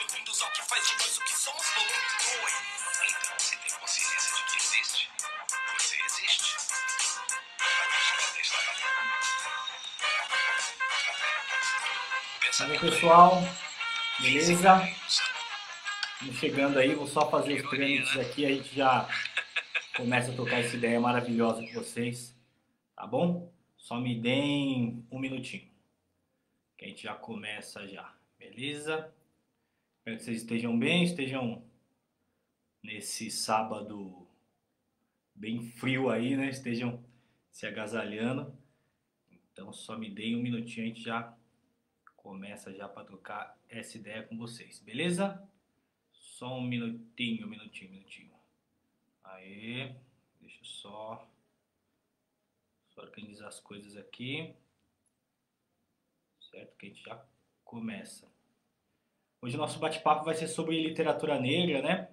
bem-vindos ao que faz de nós o que somos, volume 2. Então, você tem consciência de que existe? Você existe? E aí, pessoal, beleza? Estamos chegando aí, vou só fazer os trâmites aqui, a gente já começa a trocar essa ideia maravilhosa com vocês, tá bom? Só me deem um minutinho, que a gente já começa já, beleza? Espero que vocês estejam bem, estejam nesse sábado bem frio aí, né? Estejam se agasalhando. Então só me deem um minutinho, a gente já começa já para trocar essa ideia com vocês, beleza? Só um minutinho. Aí, deixa eu só organizar as coisas aqui, certo? Que a gente já começa. Hoje o nosso bate-papo vai ser sobre literatura negra, né?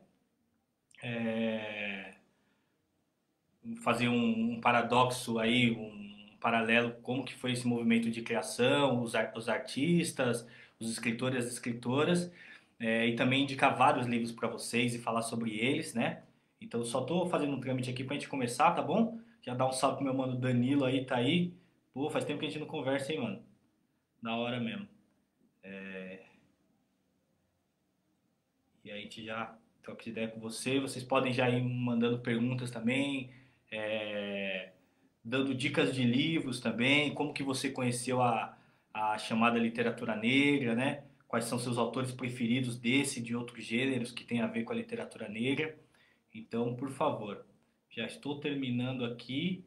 Fazer um paradoxo aí, um paralelo, como que foi esse movimento de criação, os artistas, os escritores e as escritoras, e também indicar vários livros para vocês e falar sobre eles, né? Então só tô fazendo um trâmite aqui pra gente começar, tá bom? Já dá um salve pro meu mano Danilo aí, tá aí. Pô, faz tempo que a gente não conversa, hein, mano? Da hora mesmo. E aí a gente já troca ideia com você. Vocês podem já ir mandando perguntas também, é, dando dicas de livros também, como que você conheceu a chamada literatura negra, né? Quais são seus autores preferidos desse e de outros gêneros que tem a ver com a literatura negra. Então, por favor, já estou terminando aqui,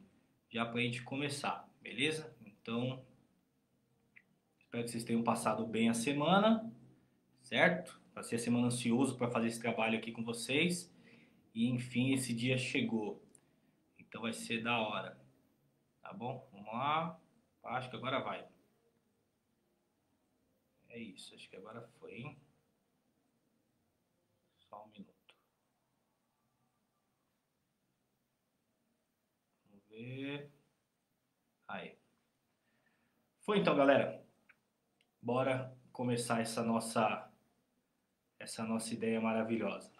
já para a gente começar, beleza? Então, espero que vocês tenham passado bem a semana, certo? Passei a semana ansioso para fazer esse trabalho aqui com vocês. E enfim, esse dia chegou. Então vai ser da hora. Tá bom? Vamos lá. Acho que agora vai. É isso, acho que agora foi, hein? Só um minuto. Vamos ver. Aí. Foi então, galera. Bora começar essa nossa ideia maravilhosa.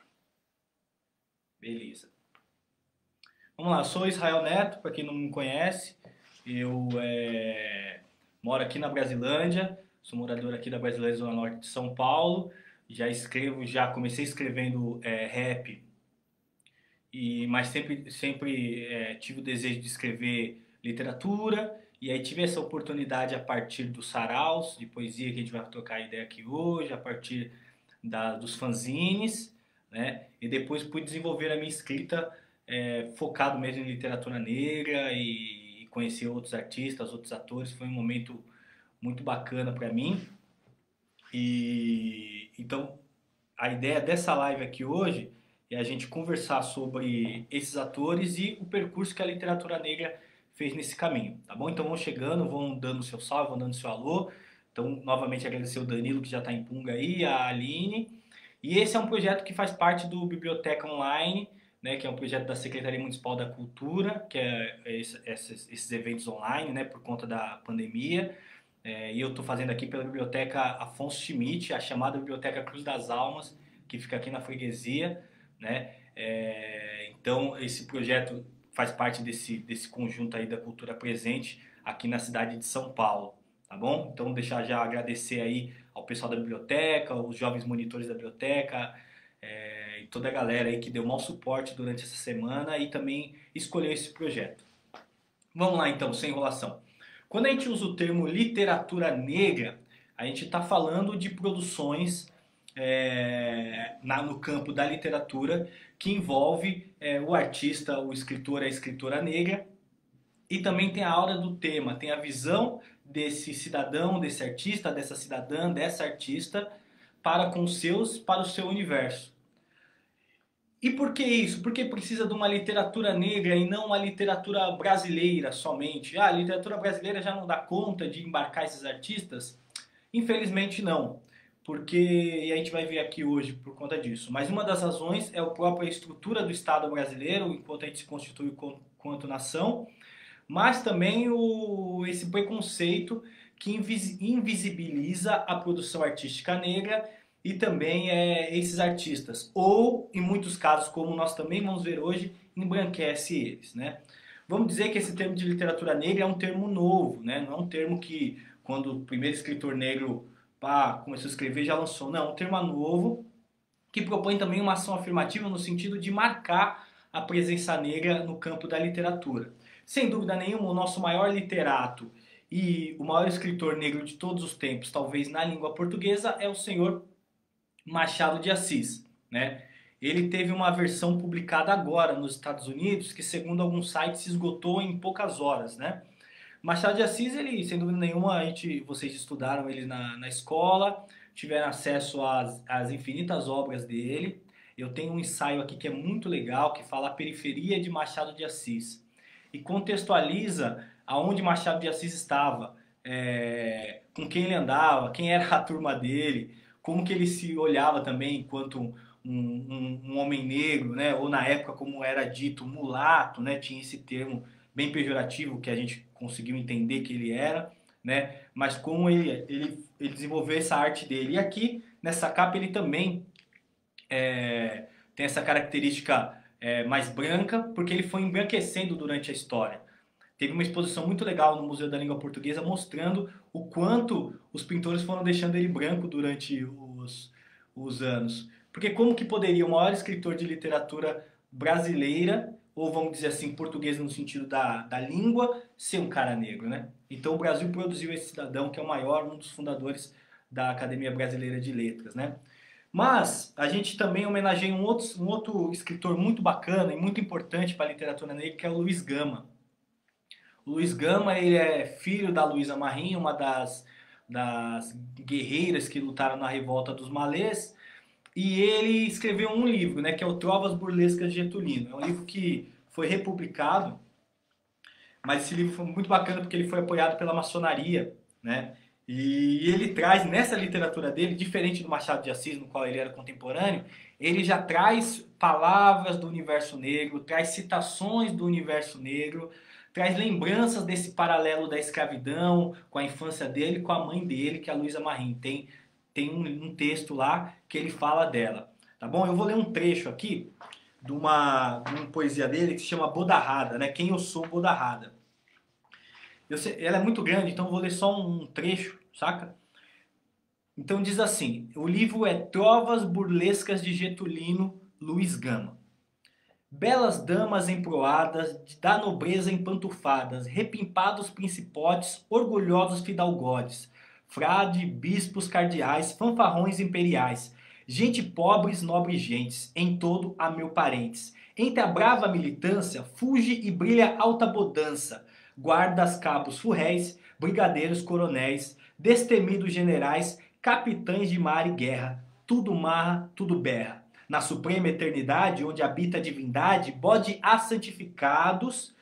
Beleza. Vamos lá, eu sou Israel Neto, para quem não me conhece. Eu moro aqui na Brasilândia, sou morador aqui da Brasilândia, Zona Norte de São Paulo. Já comecei escrevendo rap, mas sempre tive o desejo de escrever literatura. E aí tive essa oportunidade a partir dos saraus de poesia que a gente vai trocar ideia aqui hoje, a partir dos fanzines, né? E depois pude desenvolver a minha escrita focado mesmo em literatura negra e conhecer outros artistas, outros atores. Foi um momento muito bacana para mim. E então a ideia dessa live aqui hoje é a gente conversar sobre esses atores e o percurso que a literatura negra fez nesse caminho, tá bom? Então vão chegando, vão dando seu salve, vão dando seu alô. Então, novamente agradecer o Danilo que já está em Punga aí, a Aline. E esse é um projeto que faz parte do Biblioteca Online, né, que é um projeto da Secretaria Municipal da Cultura, que é esses eventos online, né, por conta da pandemia. E eu estou fazendo aqui pela Biblioteca Afonso Schmidt, a chamada Biblioteca Cruz das Almas, que fica aqui na freguesia, né? Então, esse projeto faz parte desse conjunto aí da cultura presente aqui na cidade de São Paulo, tá bom? Então, deixar já agradecer aí ao pessoal da biblioteca, os jovens monitores da biblioteca, e toda a galera aí que deu mau suporte durante essa semana e também escolheu esse projeto. Vamos lá então, sem enrolação. Quando a gente usa o termo literatura negra, a gente está falando de produções no campo da literatura que envolve o artista, o escritor, a escritora negra, e também tem a aura do tema, tem a visão desse cidadão, desse artista, dessa cidadã, dessa artista para o seu universo. E por que isso? Porque precisa de uma literatura negra e não uma literatura brasileira somente. A literatura brasileira já não dá conta de embarcar esses artistas? Infelizmente não, porque e a gente vai ver aqui hoje por conta disso. Mas uma das razões é a própria estrutura do Estado brasileiro, enquanto a gente se constitui quanto nação, mas também esse preconceito que invisibiliza a produção artística negra e também esses artistas. Ou, em muitos casos, como nós também vamos ver hoje, embranquece eles, né? Vamos dizer que esse termo de literatura negra é um termo novo, né? Não é um termo que, quando o primeiro escritor negro começou a escrever, já lançou. Não, é um termo novo que propõe também uma ação afirmativa no sentido de marcar a presença negra no campo da literatura. Sem dúvida nenhuma, o nosso maior literato e o maior escritor negro de todos os tempos, talvez na língua portuguesa, é o senhor Machado de Assis, né? Ele teve uma versão publicada agora nos Estados Unidos, que segundo alguns sites se esgotou em poucas horas, né? Machado de Assis, ele, sem dúvida nenhuma, vocês estudaram ele na escola, tiveram acesso às infinitas obras dele. Eu tenho um ensaio aqui que é muito legal, que fala a periferia de Machado de Assis. E contextualiza aonde Machado de Assis estava, com quem ele andava, quem era a turma dele, como que ele se olhava também enquanto um homem negro, né? Ou na época como era dito, mulato, né? Tinha esse termo bem pejorativo que a gente conseguiu entender que ele era, né? Mas como ele desenvolveu essa arte dele. E aqui, nessa capa, ele também tem essa característica mais branca, porque ele foi embranquecendo durante a história. Teve uma exposição muito legal no Museu da Língua Portuguesa mostrando o quanto os pintores foram deixando ele branco durante os anos. Porque como que poderia o maior escritor de literatura brasileira, ou vamos dizer assim, português no sentido da língua, ser um cara negro, né? Então o Brasil produziu esse cidadão que é o maior, um dos fundadores da Academia Brasileira de Letras, né? Mas a gente também homenageia um outro escritor muito bacana e muito importante para a literatura negra, que é o Luiz Gama. O Luiz Gama, ele é filho da Luísa Marinho, uma das guerreiras que lutaram na revolta dos Malês, e ele escreveu um livro, né, que é o Trovas Burlescas de Getulino. É um livro que foi republicado, mas esse livro foi muito bacana porque ele foi apoiado pela maçonaria, né? E ele traz nessa literatura dele, diferente do Machado de Assis, no qual ele era contemporâneo, ele já traz palavras do universo negro, traz citações do universo negro, traz lembranças desse paralelo da escravidão com a infância dele, com a mãe dele, que é a Luísa Marim. Tem um texto lá que ele fala dela, tá bom? Eu vou ler um trecho aqui de uma poesia dele que se chama Bodarrada, né? Quem eu sou, Bodarrada. Ela é muito grande, então eu vou ler só um trecho, saca? Então diz assim: o livro é Trovas Burlescas de Getulino, Luiz Gama. Belas damas emproadas, da nobreza empantufadas, repimpados principotes, orgulhosos fidalgodes, frade, bispos cardeais, fanfarrões imperiais, gente pobres, nobres gentes, em todo a meu parentes. Entre a brava militância, fuge e brilha alta bodança, guardas cabos furréis, brigadeiros coronéis, destemidos generais, capitães de mar e guerra, tudo marra, tudo berra. Na suprema eternidade, onde habita a divindade, bode a santificados,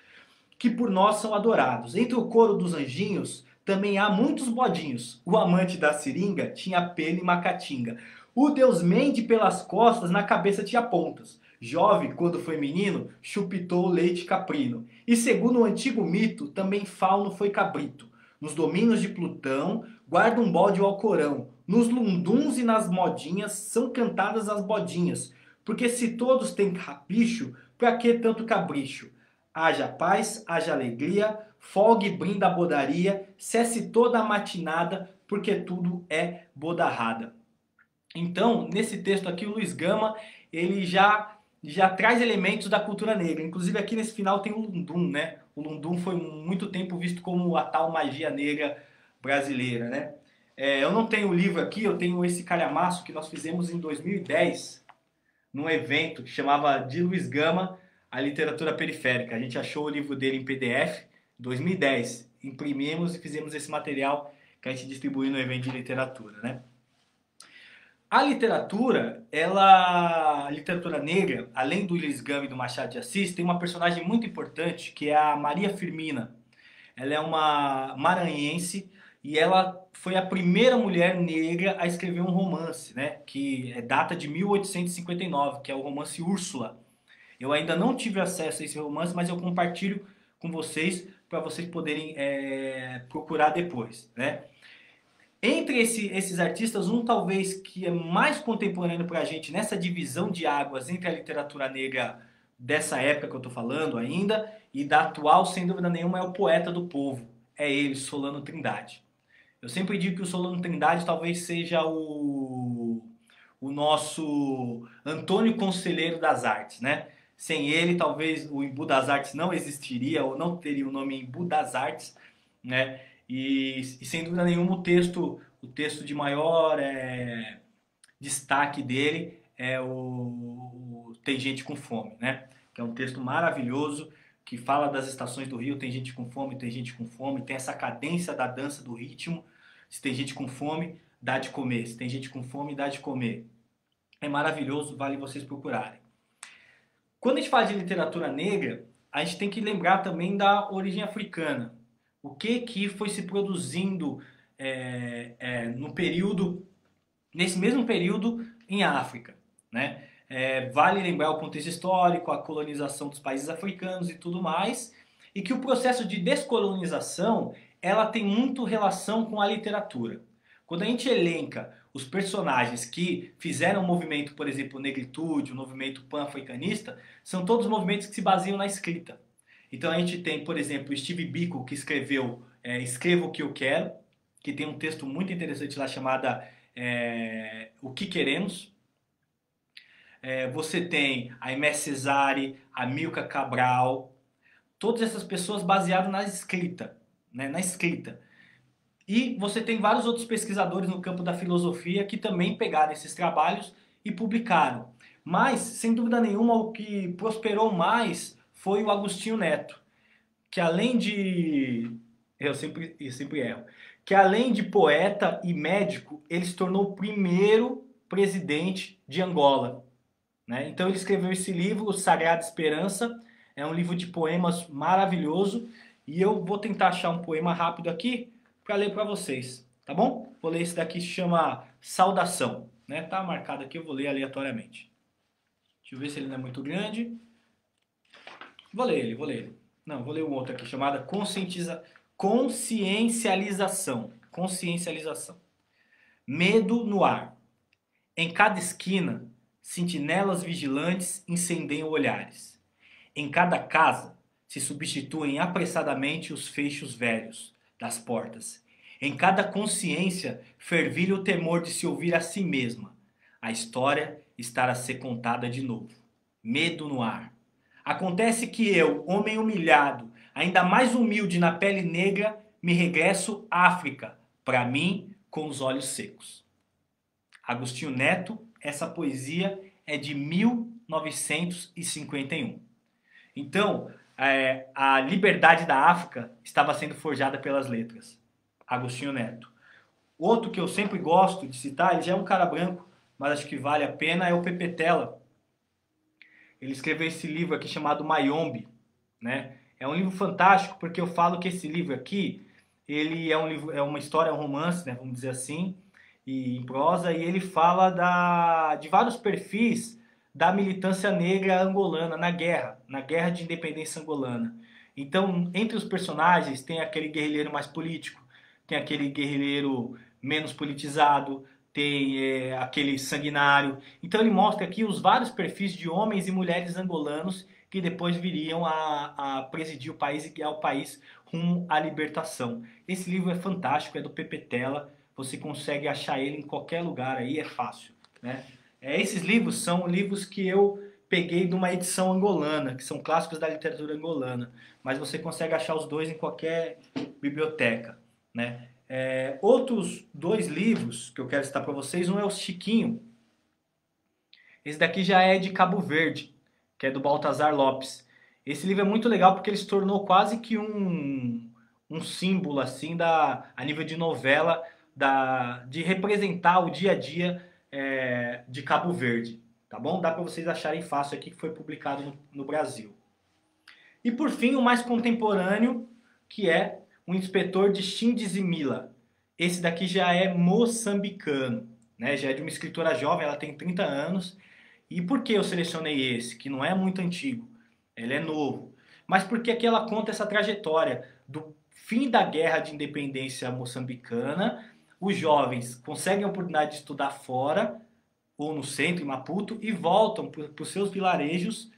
que por nós são adorados. Entre o coro dos anjinhos, também há muitos bodinhos. O amante da seringa tinha pena e macatinga. O deus mende pelas costas, na cabeça tinha pontas. Jove, quando foi menino, chupitou leite caprino. E segundo o antigo mito, também fauno foi cabrito. Nos domínios de Plutão, guarda um bode o Alcorão. Nos lunduns e nas modinhas são cantadas as bodinhas. Porque se todos têm capricho, pra que tanto capricho? Haja paz, haja alegria, folgue e brinda a bodaria, cesse toda a matinada, porque tudo é bodarrada. Então, nesse texto aqui, o Luiz Gama, ele já traz elementos da cultura negra. Inclusive aqui nesse final tem o Lundum, né? O Lundum foi muito tempo visto como a tal magia negra brasileira, né? Eu não tenho o livro aqui, eu tenho esse calhamaço que nós fizemos em 2010, num evento que chamava De Luiz Gama, a literatura periférica. A gente achou o livro dele em PDF, 2010. Imprimimos e fizemos esse material que a gente distribuiu no evento de literatura, né? A literatura, a literatura negra, além do Luiz Gama e do Machado de Assis, tem uma personagem muito importante que é a Maria Firmina. Ela é uma maranhense e ela foi a primeira mulher negra a escrever um romance, né? Que data de 1859, que é o romance Úrsula. Eu ainda não tive acesso a esse romance, mas eu compartilho com vocês para vocês poderem procurar depois, né? Entre esses artistas, um talvez que é mais contemporâneo para a gente nessa divisão de águas entre a literatura negra dessa época que eu estou falando ainda e da atual, sem dúvida nenhuma, é o poeta do povo. É ele, Solano Trindade. Eu sempre digo que o Solano Trindade talvez seja o nosso Antônio Conselheiro das Artes, né? Sem ele, talvez o Embu das Artes não existiria ou não teria o nome Embu das Artes, né? E sem dúvida nenhuma o texto de maior destaque dele é o Tem Gente com Fome, né? Que é um texto maravilhoso que fala das estações do Rio, tem gente com fome, tem gente com fome, tem essa cadência da dança do ritmo. Se tem gente com fome, dá de comer. Se tem gente com fome, dá de comer. É maravilhoso, vale vocês procurarem. Quando a gente fala de literatura negra, a gente tem que lembrar também da origem africana. O que foi se produzindo no período, nesse mesmo período em África, né? Vale lembrar o contexto histórico, a colonização dos países africanos e tudo mais, e que o processo de descolonização ela tem muito relação com a literatura. Quando a gente elenca os personagens que fizeram o movimento, por exemplo, negritude, o movimento pan-africanista, são todos movimentos que se baseiam na escrita. Então a gente tem, por exemplo, Steve Biko, que escreveu Escreva o que eu quero, que tem um texto muito interessante lá chamado O que queremos. Você tem a Aimé Cesare, a Milka Cabral, todas essas pessoas baseadas na escrita, né? Na escrita. E você tem vários outros pesquisadores no campo da filosofia que também pegaram esses trabalhos e publicaram. Mas, sem dúvida nenhuma, o que prosperou mais foi o Agostinho Neto, que além de... Eu sempre erro. Que além de poeta e médico, ele se tornou o primeiro presidente de Angola. Né? Então ele escreveu esse livro, O Sagrada Esperança, é um livro de poemas maravilhoso, e eu vou tentar achar um poema rápido aqui para ler para vocês, tá bom? Vou ler esse daqui, se chama Saudação, né? Tá marcado aqui, eu vou ler aleatoriamente. Deixa eu ver se ele não é muito grande. Vou ler ele. Não, vou ler um outro aqui, chamada Consciencialização. Consciencialização. Medo no ar. Em cada esquina, sentinelas vigilantes incendeiam olhares. Em cada casa, se substituem apressadamente os fechos velhos das portas. Em cada consciência, fervilha o temor de se ouvir a si mesma. A história estar a ser contada de novo. Medo no ar. Acontece que eu, homem humilhado, ainda mais humilde na pele negra, me regresso à África, para mim, com os olhos secos. Agostinho Neto, essa poesia é de 1951. Então, a liberdade da África estava sendo forjada pelas letras. Agostinho Neto. Outro que eu sempre gosto de citar, ele já é um cara branco, mas acho que vale a pena, é o Pepe Tela. Ele escreveu esse livro aqui chamado Mayombe, né? É um livro fantástico porque eu falo que esse livro aqui, ele é um livro, é uma história, um romance, né, vamos dizer assim, e em prosa, e ele fala de vários perfis da militância negra angolana na guerra de independência angolana. Então, entre os personagens tem aquele guerrilheiro mais político, tem aquele guerrilheiro menos politizado, tem aquele sanguinário. Então ele mostra aqui os vários perfis de homens e mulheres angolanos que depois viriam a presidir o país e guiar o país rumo à libertação. Esse livro é fantástico, é do Pepe Tela, você consegue achar ele em qualquer lugar aí, é fácil, né? Esses livros são livros que eu peguei de uma edição angolana, que são clássicos da literatura angolana, mas você consegue achar os dois em qualquer biblioteca, né? Outros dois livros que eu quero citar para vocês, um é o Chiquinho. Esse daqui já é de Cabo Verde, que é do Baltazar Lopes. Esse livro é muito legal porque ele se tornou quase que um símbolo assim a nível de novela de representar o dia a dia de Cabo Verde, tá bom? Dá para vocês acharem fácil aqui que foi publicado no Brasil. E por fim, o mais contemporâneo, que é o Inspetor de Xindizimila. Esse daqui já é moçambicano, né? Já é de uma escritora jovem, ela tem 30 anos. E por que eu selecionei esse, que não é muito antigo? Ele é novo. Mas porque aqui ela conta essa trajetória do fim da guerra de independência moçambicana os jovens conseguem a oportunidade de estudar fora, ou no centro, em Maputo, e voltam para os seus vilarejos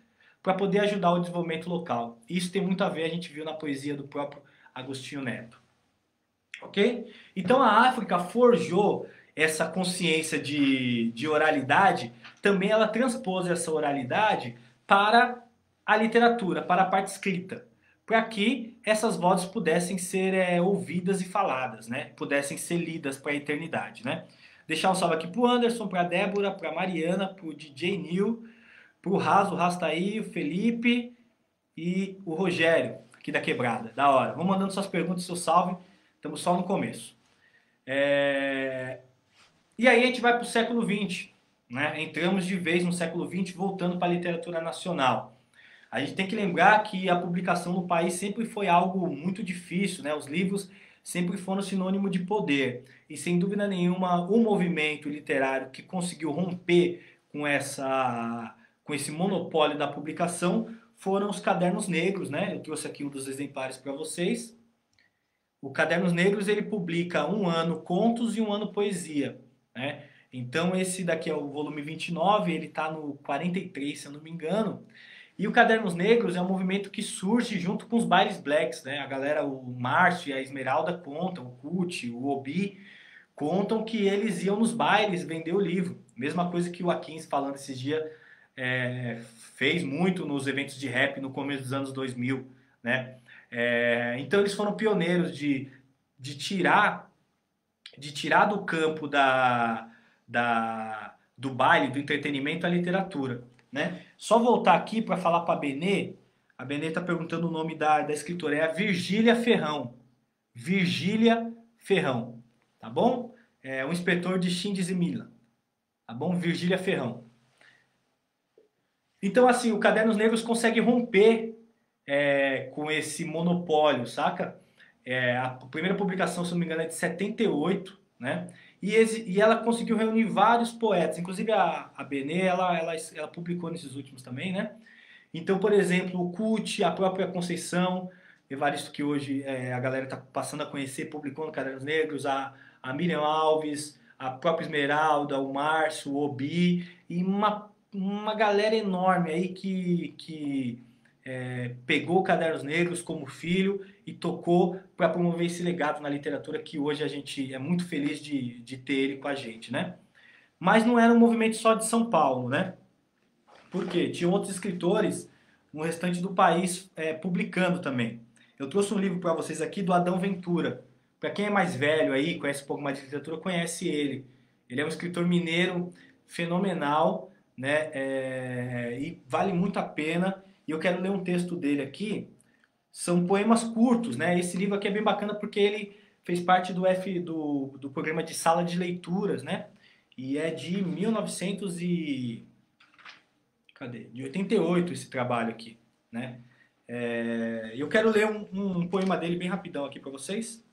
para poder ajudar o desenvolvimento local. Isso tem muito a ver, a gente viu na poesia do próprio Agostinho Neto. Ok? Então a África forjou essa consciência de oralidade, também ela transpôs essa oralidade para a literatura, para a parte escrita, para que essas vozes pudessem ser ouvidas e faladas, né? Pudessem ser lidas para a eternidade, né? Deixar um salve aqui pro Anderson, pra Débora, pra Mariana, pro DJ Nil, pro Raso, o Raso tá aí, o Felipe e o Rogério, aqui da Quebrada. Da hora. Vão mandando suas perguntas, seu salve. Estamos só no começo. E aí a gente vai pro século XX, né? Entramos de vez no século XX, voltando para a literatura nacional. A gente tem que lembrar que a publicação no país sempre foi algo muito difícil, né? Os livros sempre foram sinônimo de poder. E sem dúvida nenhuma, o movimento literário que conseguiu romper com esse monopólio da publicação foram os Cadernos Negros, né? Eu trouxe aqui um dos exemplares para vocês. O Cadernos Negros ele publica um ano contos e um ano poesia, né? Então esse daqui é o volume 29, ele está no 43, se eu não me engano. E o Cadernos Negros é um movimento que surge junto com os bailes blacks, né? A galera, o Márcio e a Esmeralda contam, o Kuti, o Obi, contam que eles iam nos bailes vender o livro. Mesma coisa que o Akins falando esses dias fez muito nos eventos de rap no começo dos anos 2000, né? Então eles foram pioneiros de tirar do campo do baile, do entretenimento, a literatura, né? Só voltar aqui para falar para a Benê. A Benê está perguntando o nome da escritora. É a Virgília Ferrão. Virgília Ferrão. Tá bom? É um inspetor de Xindes e Mila. Tá bom? Virgília Ferrão. Então, assim, o Cadernos Negros consegue romper com esse monopólio, saca? A primeira publicação, se não me engano, é de 78, né? E ela conseguiu reunir vários poetas, inclusive a Benê, ela publicou nesses últimos também, né? Então, por exemplo, o Kuti, a própria Conceição, Evaristo, que hoje a galera está passando a conhecer, publicou no Cadernos Negros, a Miriam Alves, a própria Esmeralda, o Márcio, o Obi, e uma galera enorme aí que pegou Cadernos Negros como filho e tocou para promover esse legado na literatura que hoje a gente é muito feliz de ter ele com a gente, né? Mas não era um movimento só de São Paulo, né? Porque tinha outros escritores no restante do país publicando também. Eu trouxe um livro para vocês aqui do Adão Ventura. Para quem é mais velho aí, conhece um pouco mais de literatura, conhece ele. Ele é um escritor mineiro fenomenal, né? E vale muito a pena. E eu quero ler um texto dele aqui. São poemas curtos, né? Esse livro aqui é bem bacana porque ele fez parte do programa de sala de leituras, né? E é de 1900 e... Cadê? De 88 esse trabalho aqui, né? Eu quero ler um poema dele bem rapidão aqui para vocês,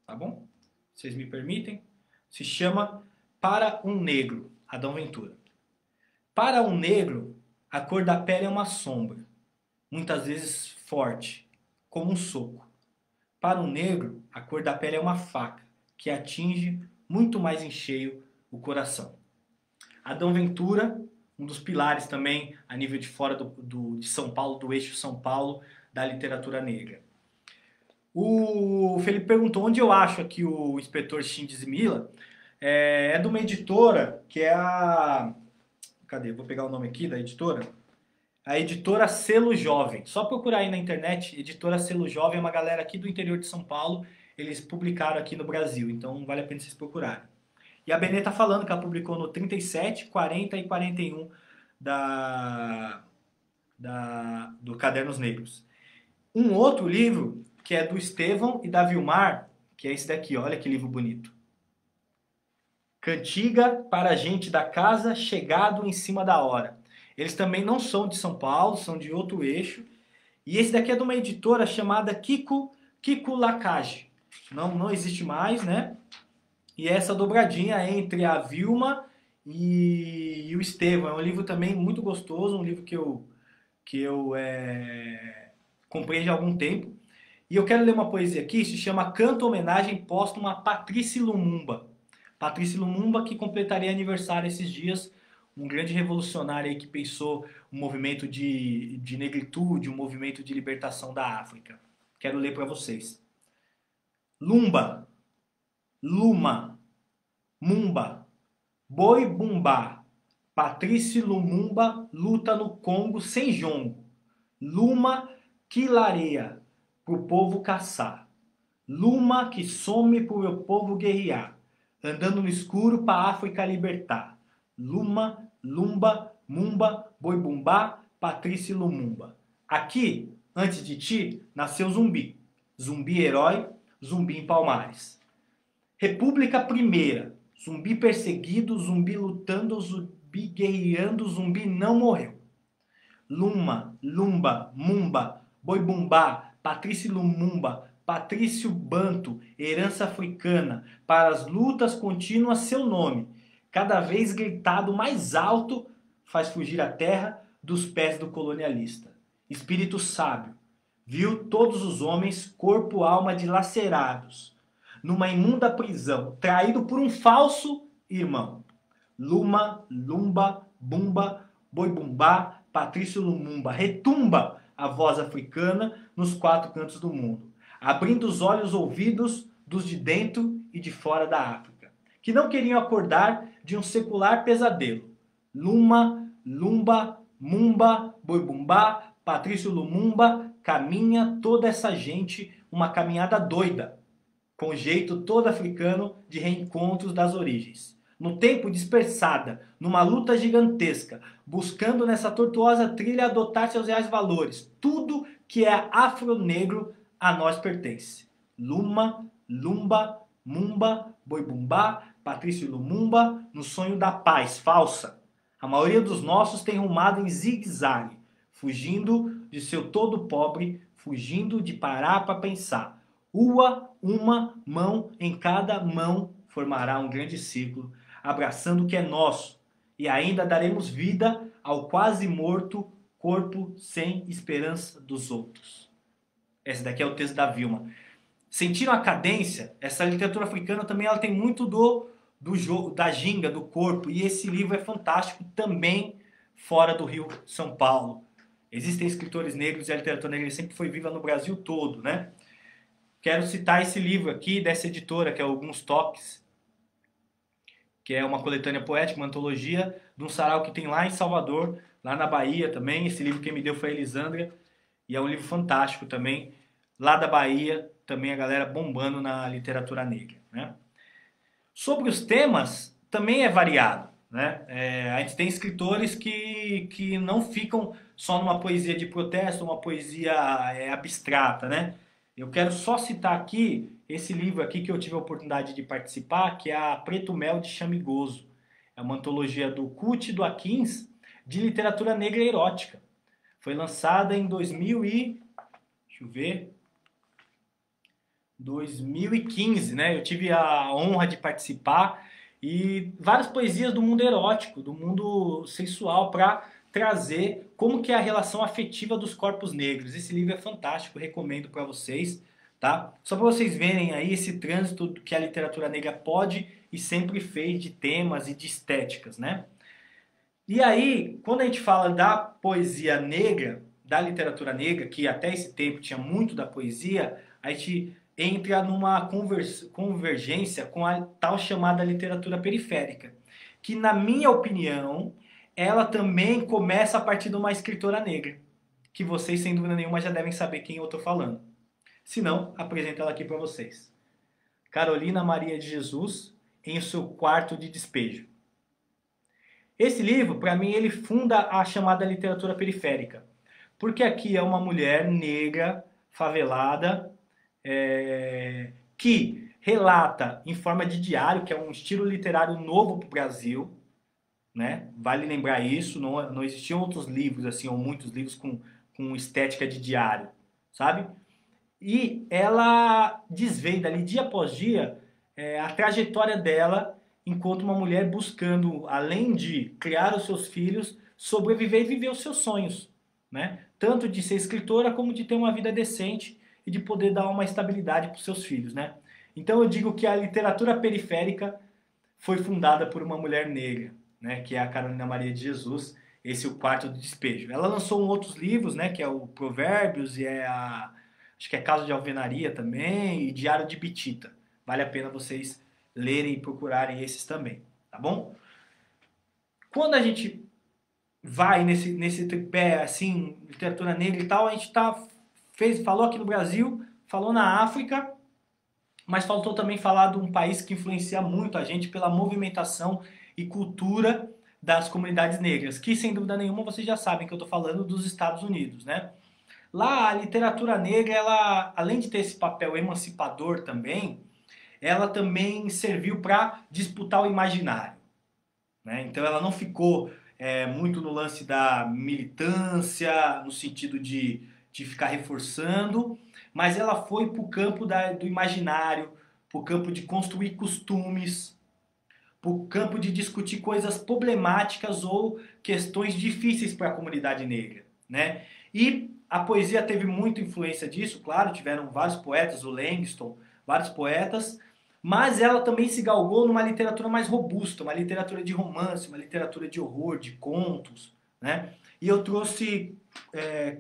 tá bom? Vocês me permitem? Se chama Para um Negro, Adão Ventura. Para um negro, a cor da pele é uma sombra, muitas vezes forte, como um soco. Para um negro, a cor da pele é uma faca, que atinge muito mais em cheio o coração. Adão Ventura, um dos pilares também, a nível de fora de São Paulo, do eixo São Paulo, da literatura negra. O Felipe perguntou onde eu acho aqui o Inspetor Xindes e Mila. É de uma editora que é a... Cadê? Vou pegar o nome aqui da editora. A editora Selo Jovem. Só procurar aí na internet, editora Selo Jovem, é uma galera aqui do interior de São Paulo. Eles publicaram aqui no Brasil, então vale a pena vocês procurarem. E a Benê tá falando que ela publicou no 37, 40 e 41 do Cadernos Negros. Um outro livro, que é do Estevão e da Vilmar, que é esse daqui, olha que livro bonito. Cantiga para a gente da casa, chegado em cima da hora. Eles também não são de São Paulo, são de outro eixo. E esse daqui é de uma editora chamada Kiko Lacage. Não existe mais, né? E essa dobradinha entre a Vilma e o Estevão. É um livro também muito gostoso, um livro que eu comprei já há algum tempo. E eu quero ler uma poesia aqui, se chama Canto Homenagem Póstuma a Patrícia Lumumba. Patrícia Lumumba, que completaria aniversário esses dias, um grande revolucionário aí que pensou um movimento de negritude, um movimento de libertação da África. Quero ler para vocês. Lumba, Luma, Mumba, Boi Bumbá, Patrícia Lumumba luta no Congo sem jongo. Luma que lareia pro povo caçar. Luma que some pro meu povo guerrear. Andando no escuro pra África libertar. Luma, Lumba, Mumba, Boi Bumbá, Patrícia Lumumba. Aqui, antes de ti, nasceu Zumbi. Zumbi herói, Zumbi em Palmares. República Primeira. Zumbi perseguido, Zumbi lutando, Zumbi guerreando, Zumbi não morreu. Luma, Lumba, Mumba, Boi Bumbá, Patrícia Lumumba, Patrício Banto, herança africana, para as lutas contínuas seu nome, cada vez gritado mais alto, faz fugir a terra dos pés do colonialista. Espírito sábio, viu todos os homens, corpo, alma dilacerados, numa imunda prisão, traído por um falso irmão. Luma, Lumba, Bumba, Boi Bumbá, Patrício Lumumba, retumba a voz africana nos quatro cantos do mundo, abrindo os olhos ouvidos dos de dentro e de fora da África, que não queriam acordar de um secular pesadelo. Luma, Lumba, Mumba, Boi Bumbá, Patrício Lumumba, caminha toda essa gente uma caminhada doida, com jeito todo africano de reencontros das origens. No tempo dispersada, numa luta gigantesca, buscando nessa tortuosa trilha adotar seus reais valores. Tudo que é afro-negro a nós pertence. Luma, Lumba, Mumba, Boi Bumbá, Patrício Lumumba, no sonho da paz falsa. A maioria dos nossos tem rumado em zigue-zague, fugindo de seu todo pobre, fugindo de parar para pensar. Uma mão em cada mão formará um grande círculo, abraçando o que é nosso, e ainda daremos vida ao quase morto corpo sem esperança dos outros. Esse daqui é o texto da Vilma. Sentiram a cadência? Essa literatura africana também ela tem muito do jogo, da ginga, do corpo, e esse livro é fantástico também fora do Rio São Paulo. Existem escritores negros e a literatura negra sempre foi viva no Brasil todo, né? Quero citar esse livro aqui dessa editora, que é Alguns Toques, que é uma coletânea poética, uma antologia de um sarau que tem lá em Salvador, lá na Bahia também. Esse livro quem me deu foi a Elisandra, e é um livro fantástico também, lá da Bahia, também a galera bombando na literatura negra, né? Sobre os temas, também é variado, né? A gente tem escritores que não ficam só numa poesia de protesto, uma poesia abstrata, né? Eu quero só citar aqui esse livro aqui que eu tive a oportunidade de participar, que é a Preto Mel de Chamigoso. É uma antologia do CUT e do Aquins de literatura negra erótica. Foi lançada em 2015, né? Eu tive a honra de participar e várias poesias do mundo erótico, do mundo sensual, para trazer como que é a relação afetiva dos corpos negros. Esse livro é fantástico, recomendo para vocês, tá? Só para vocês verem aí esse trânsito que a literatura negra pode e sempre fez de temas e de estéticas, né? E aí, quando a gente fala da poesia negra, da literatura negra, que até esse tempo tinha muito da poesia, a gente entra numa convergência com a tal chamada literatura periférica, que na minha opinião, ela também começa a partir de uma escritora negra, que vocês sem dúvida nenhuma já devem saber quem eu estou falando. Se não, apresento ela aqui para vocês. Carolina Maria de Jesus, em O Seu Quarto de Despejo. Esse livro, para mim, ele funda a chamada literatura periférica, porque aqui é uma mulher negra, favelada, que relata em forma de diário, que é um estilo literário novo para o Brasil, né? Vale lembrar isso, não existiam outros livros, assim, ou muitos livros com estética de diário, sabe? E ela desvenda ali, dia após dia, a trajetória dela enquanto uma mulher buscando, além de criar os seus filhos, sobreviver e viver os seus sonhos, né? Tanto de ser escritora como de ter uma vida decente e de poder dar uma estabilidade para os seus filhos, né? Então eu digo que a literatura periférica foi fundada por uma mulher negra, né, que é a Carolina Maria de Jesus, esse é o Quarto do Despejo. Ela lançou outros livros, né, que é o Provérbios e acho que é Caso de Alvenaria também, e Diário de Bitita. Vale a pena vocês lerem e procurarem esses também, tá bom? Quando a gente vai nesse tripé, assim, literatura negra e tal, a gente falou aqui no Brasil, falou na África, mas faltou também falar de um país que influencia muito a gente pela movimentação e cultura das comunidades negras, que sem dúvida nenhuma vocês já sabem que eu estou falando dos Estados Unidos, né? Lá a literatura negra, ela, além de ter esse papel emancipador também, ela também serviu para disputar o imaginário, né? Então ela não ficou muito no lance da militância, no sentido de ficar reforçando, mas ela foi para o campo do imaginário, para o campo de construir costumes, para o campo de discutir coisas problemáticas ou questões difíceis para a comunidade negra, né? E a poesia teve muita influência disso, claro, tiveram vários poetas, o Langston, vários poetas, mas ela também se galgou numa literatura mais robusta, uma literatura de romance, uma literatura de horror, de contos, né? E eu trouxe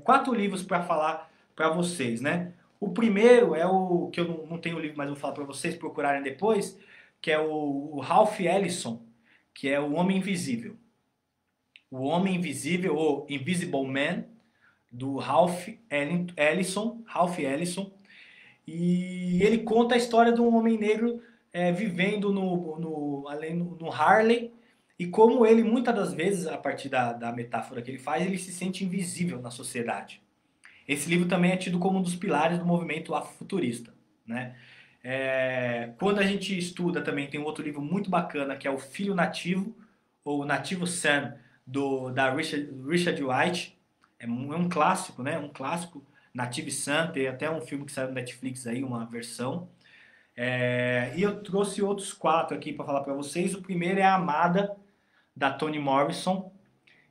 4 livros para falar para vocês, né? O primeiro é o que eu não tenho o livro, mas eu vou falar para vocês procurarem depois, que é o Ralph Ellison, que é o Homem Invisível. O Homem Invisível, ou Invisible Man, do Ralph Ellison, e ele conta a história de um homem negro vivendo no Harlem, e como ele, muitas das vezes, a partir da metáfora que ele faz, ele se sente invisível na sociedade. Esse livro também é tido como um dos pilares do movimento afrofuturista, né? Quando a gente estuda também, tem um outro livro muito bacana, que é o Filho Nativo, ou Nativo Son, da Richard White. É um clássico, né? Um clássico, Native Son, tem até um filme que saiu no Netflix aí, uma versão. E eu trouxe outros 4 aqui para falar para vocês. O primeiro é A Amada, da Toni Morrison.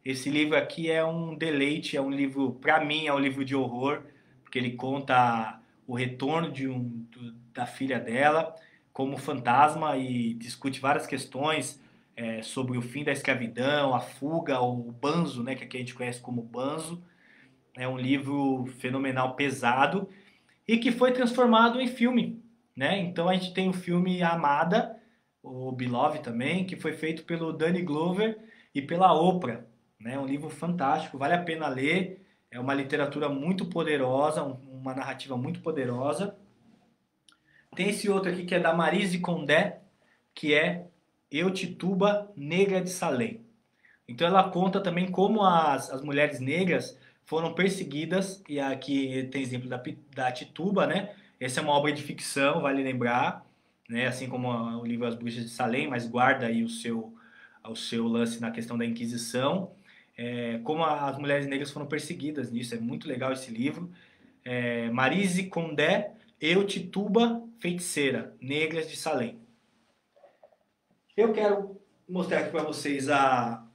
Esse livro aqui é um deleite, é um livro, para mim, é um livro de horror, porque ele conta o retorno da filha dela como fantasma e discute várias questões sobre o fim da escravidão, a fuga, o banzo, né, que aqui a gente conhece como banzo. É um livro fenomenal, pesado, e que foi transformado em filme, né? Então a gente tem o filme Amada, o Beloved também, que foi feito pelo Danny Glover e pela Oprah, né? Um livro fantástico, vale a pena ler. É uma literatura muito poderosa, uma narrativa muito poderosa. Tem esse outro aqui que é da Maryse Condé, que é Eu, Tituba, Negra de Salem. Então ela conta também como as mulheres negras foram perseguidas, e aqui tem exemplo da Tituba, né? Essa é uma obra de ficção, vale lembrar, né? Assim como o livro As Bruxas de Salem, mas guarda aí o seu lance na questão da Inquisição. Como as mulheres negras foram perseguidas nisso, é muito legal esse livro. Maryse Condé, Eu, Tituba, Feiticeira, Negras de Salem. Eu quero mostrar aqui para vocês a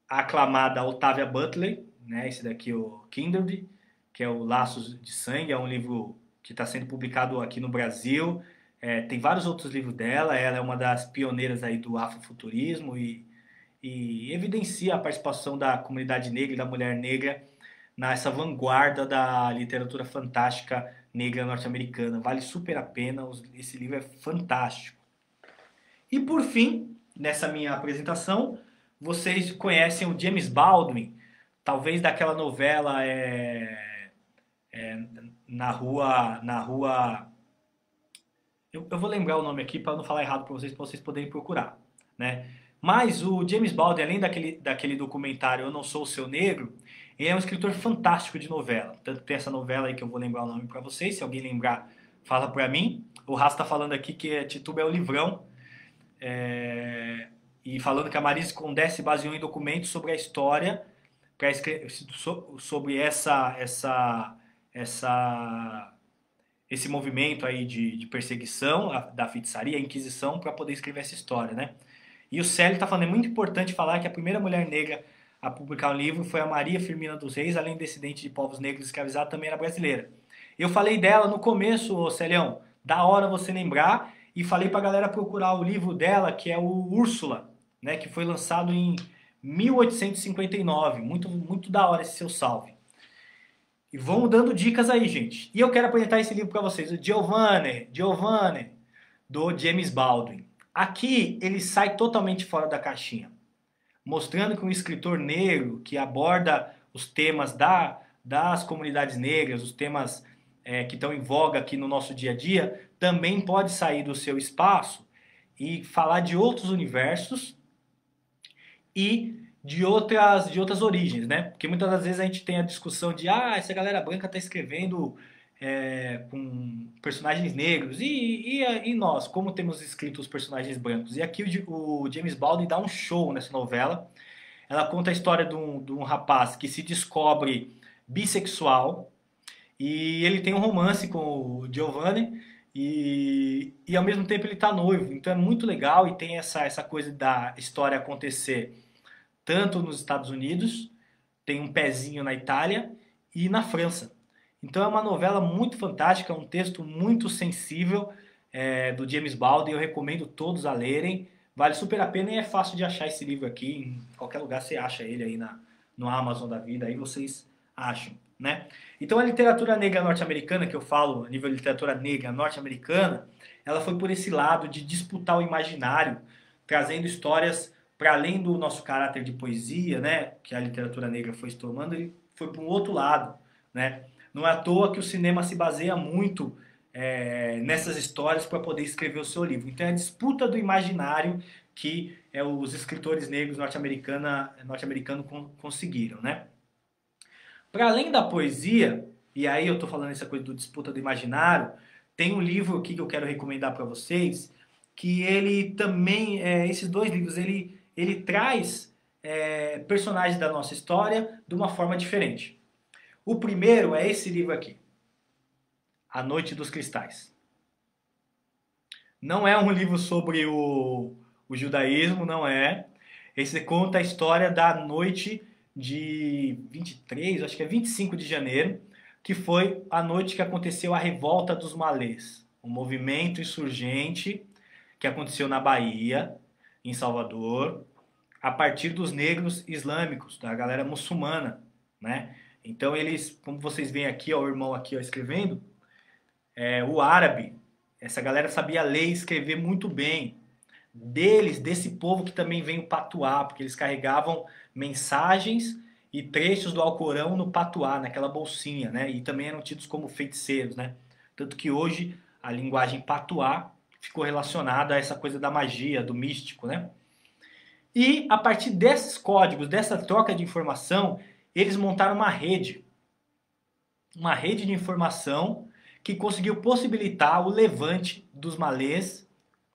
aclamada Octavia Butler, né? Esse daqui é o Kindred, que é o Laços de Sangue, é um livro que está sendo publicado aqui no Brasil. Tem vários outros livros dela, ela é uma das pioneiras aí do afrofuturismo e evidencia a participação da comunidade negra e da mulher negra nessa vanguarda da literatura fantástica negra norte-americana. Vale super a pena, esse livro é fantástico. E por fim, nessa minha apresentação, vocês conhecem o James Baldwin, talvez daquela novela na rua. Eu vou lembrar o nome aqui para não falar errado para vocês poderem procurar, né? Mas o James Baldwin, além daquele documentário Eu Não Sou o Seu Negro, ele é um escritor fantástico de novela. Tanto tem essa novela aí que eu vou lembrar o nome para vocês, se alguém lembrar, fala para mim. O Raça está falando aqui que Tituba é o livrão. E falando que a Maryse Condé se baseou em documentos sobre a história para escrever sobre esse movimento aí de perseguição da feitiçaria, a Inquisição, para poder escrever essa história, né? E o Célio está falando, é muito importante falar que a primeira mulher negra a publicar um livro foi a Maria Firmina dos Reis, além de descendente de povos negros escravizados, também era brasileira. Eu falei dela no começo, Celião, da hora você lembrar, e falei pra galera procurar o livro dela, que é o Úrsula, né, que foi lançado em 1859. Muito, muito da hora esse seu salve. E vão dando dicas aí, gente. E eu quero apresentar esse livro para vocês, o Giovanni, do James Baldwin. Aqui ele sai totalmente fora da caixinha, mostrando que um escritor negro que aborda os temas das comunidades negras, os temas que estão em voga aqui no nosso dia a dia, também pode sair do seu espaço e falar de outros universos e de outras origens, né? Porque muitas das vezes a gente tem a discussão de essa galera branca está escrevendo com personagens negros e nós, como temos escrito os personagens brancos? E aqui o James Baldwin dá um show nessa novela. Ela conta a história de um rapaz que se descobre bissexual e ele tem um romance com o Giovanni e ao mesmo tempo ele está noivo. Então é muito legal e tem essa coisa da história acontecer tanto nos Estados Unidos, tem um pezinho na Itália e na França. Então é uma novela muito fantástica, um texto muito sensível do James Baldwin, eu recomendo todos a lerem, vale super a pena e é fácil de achar esse livro aqui, em qualquer lugar você acha ele aí no Amazon da vida, aí vocês acham, né? Então a literatura negra norte-americana, que eu falo, a nível de literatura negra norte-americana, ela foi por esse lado de disputar o imaginário, trazendo histórias para além do nosso caráter de poesia, né, que a literatura negra foi se tomando, ele foi para um outro lado, né? Não é à toa que o cinema se baseia muito nessas histórias para poder escrever o seu livro. Então é a disputa do imaginário que os escritores negros norte-americanos conseguiram, né? Para além da poesia, e aí eu estou falando essa coisa do disputa do imaginário, tem um livro aqui que eu quero recomendar para vocês, que ele também, esses dois livros, ele traz personagens da nossa história de uma forma diferente. O primeiro é esse livro aqui, A Noite dos Cristais. Não é um livro sobre o judaísmo, não é. Esse conta a história da noite de 23, acho que é 25 de janeiro, que foi a noite que aconteceu a Revolta dos Malês, um movimento insurgente que aconteceu na Bahia, em Salvador, a partir dos negros islâmicos, da galera muçulmana, né? Então eles, como vocês veem aqui, ó, o irmão aqui ó, escrevendo, o árabe, essa galera sabia ler e escrever muito bem. Desse povo que também vem o patuá, porque eles carregavam mensagens e trechos do Alcorão no patuá, naquela bolsinha, né? E também eram tidos como feiticeiros, né? Tanto que hoje a linguagem patuá ficou relacionada a essa coisa da magia, do místico, né? E a partir desses códigos, dessa troca de informação, eles montaram uma rede de informação que conseguiu possibilitar o levante dos malês,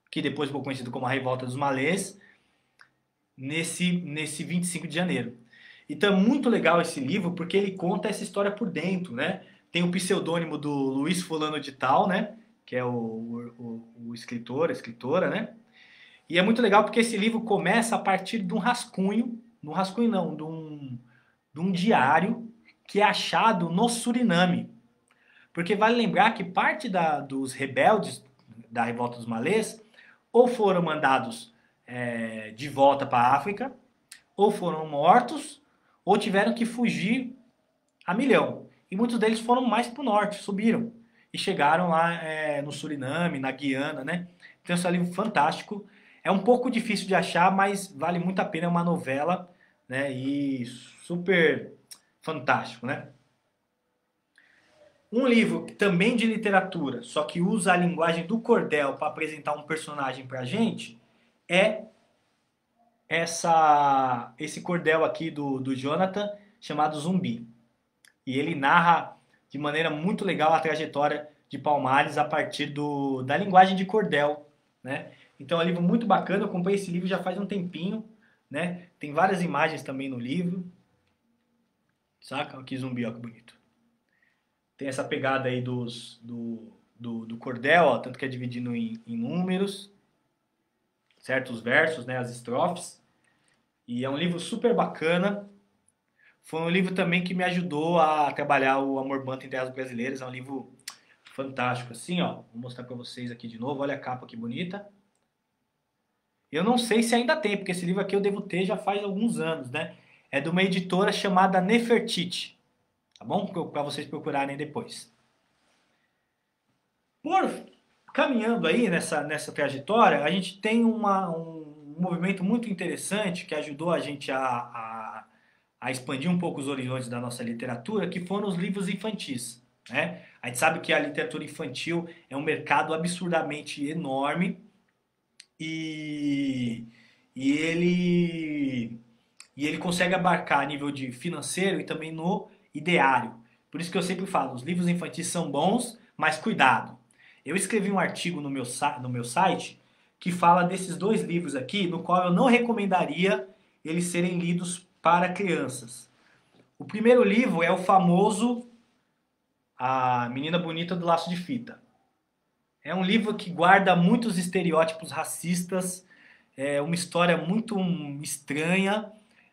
que depois ficou conhecido como a Revolta dos Malês, nesse 25 de janeiro. Então é muito legal esse livro porque ele conta essa história por dentro, né? Tem o pseudônimo do Luiz Fulano de Tal, né? Que é o escritor, a escritora, né? E é muito legal porque esse livro começa a partir de um rascunho, de um diário que é achado no Suriname. Porque vale lembrar que parte dos rebeldes da Revolta dos Malês ou foram mandados de volta para a África, ou foram mortos, ou tiveram que fugir a milhão. E muitos deles foram mais para o norte, subiram. E chegaram lá no Suriname, na Guiana, né? Então esse é um livro fantástico. É um pouco difícil de achar, mas vale muito a pena, é uma novela, né? E super fantástico, né? Um livro também de literatura, só que usa a linguagem do cordel para apresentar um personagem pra gente, é esse cordel aqui do Jonathan, chamado Zumbi. E ele narra de maneira muito legal a trajetória de Palmares a partir da linguagem de cordel, né? Então é um livro muito bacana, eu comprei esse livro já faz um tempinho, né? Tem várias imagens também no livro. Saca? Que zumbi, ó, que bonito. Tem essa pegada aí do cordel, ó, tanto que é dividido em números, certos versos, né, as estrofes. E é um livro super bacana. Foi um livro também que me ajudou a trabalhar o Amor Banto em Terras Brasileiras. É um livro fantástico, assim, ó. Vou mostrar para vocês aqui de novo. Olha a capa que bonita. Eu não sei se ainda tem, porque esse livro aqui eu devo ter já faz alguns anos, né? É de uma editora chamada Nefertiti, tá bom? Para vocês procurarem depois. Por caminhando aí nessa trajetória, a gente tem um movimento muito interessante que ajudou a gente a expandir um pouco os horizontes da nossa literatura, que foram os livros infantis, né? A gente sabe que a literatura infantil é um mercado absurdamente enorme e, e ele e ele consegue abarcar a nível de financeiro e também no ideário. Por isso que eu sempre falo, os livros infantis são bons, mas cuidado. Eu escrevi um artigo no meu site que fala desses dois livros aqui, no qual eu não recomendaria eles serem lidos para crianças. O primeiro livro é o famoso A Menina Bonita do Laço de Fita. É um livro que guarda muitos estereótipos racistas, é uma história muito estranha,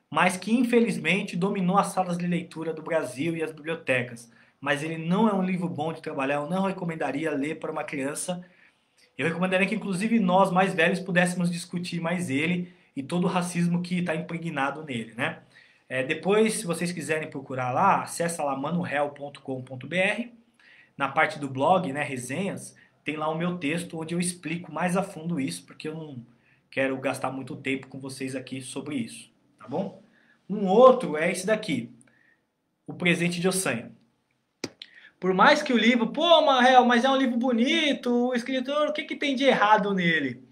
mas que infelizmente dominou as salas de leitura do Brasil e as bibliotecas. Mas ele não é um livro bom de trabalhar, eu não recomendaria ler para uma criança. Eu recomendaria que inclusive nós mais velhos pudéssemos discutir mais ele e todo o racismo que está impregnado nele, né? Depois, se vocês quiserem procurar lá, acessa lá manuhel.com.br. Na parte do blog, né, resenhas, tem lá o meu texto onde eu explico mais a fundo isso, porque eu não quero gastar muito tempo com vocês aqui sobre isso, tá bom? Um outro é esse daqui, O Presente de Ossanha. Por mais que o livro, pô, Marrel, mas é um livro bonito, o escritor, o que que tem de errado nele?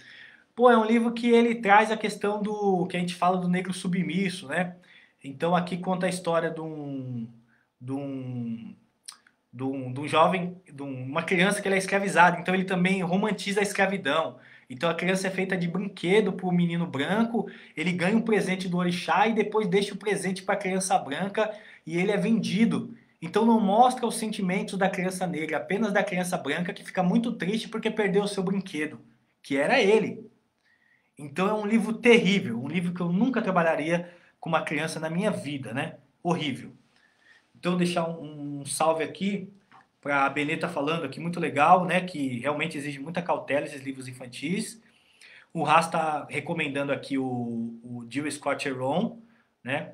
Pô, é um livro que ele traz a questão do, que a gente fala do negro submisso, né? Então aqui conta a história de um, de um jovem, uma criança que ele é escravizada, então ele também romantiza a escravidão. Então a criança é feita de brinquedo para o menino branco, ele ganha um presente do orixá e depois deixa o presente para a criança branca e ele é vendido. Então não mostra os sentimentos da criança negra, apenas da criança branca que fica muito triste porque perdeu o seu brinquedo, que era ele. Então é um livro terrível, um livro que eu nunca trabalharia com uma criança na minha vida, né? Horrível. Então deixar um salve aqui para a Benê tá falando aqui, muito legal, né? Que realmente exige muita cautela esses livros infantis. O Haas está recomendando aqui o Jill Scott Heron, né?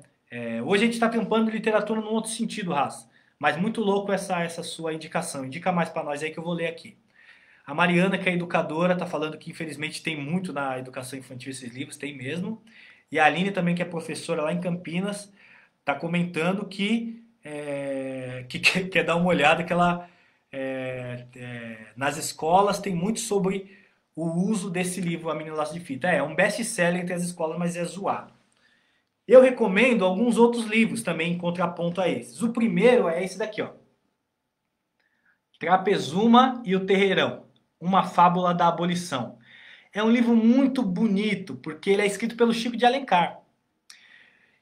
Hoje a gente está trampando literatura num outro sentido, Haas. Mas muito louco essa sua indicação. Indica mais para nós aí que eu vou ler aqui. A Mariana, que é educadora, está falando que infelizmente tem muito na educação infantil esses livros, tem mesmo. E a Aline também, que é professora lá em Campinas, está comentando que quer dar uma olhada que ela nas escolas tem muito sobre o uso desse livro, A Menina Laço de Fita. É um best-seller entre as escolas, mas é zoado. Eu recomendo alguns outros livros também em contraponto a esses. O primeiro é esse daqui, ó. Trapezuma e o Terreirão, uma fábula da abolição. É um livro muito bonito, porque ele é escrito pelo Chico de Alencar.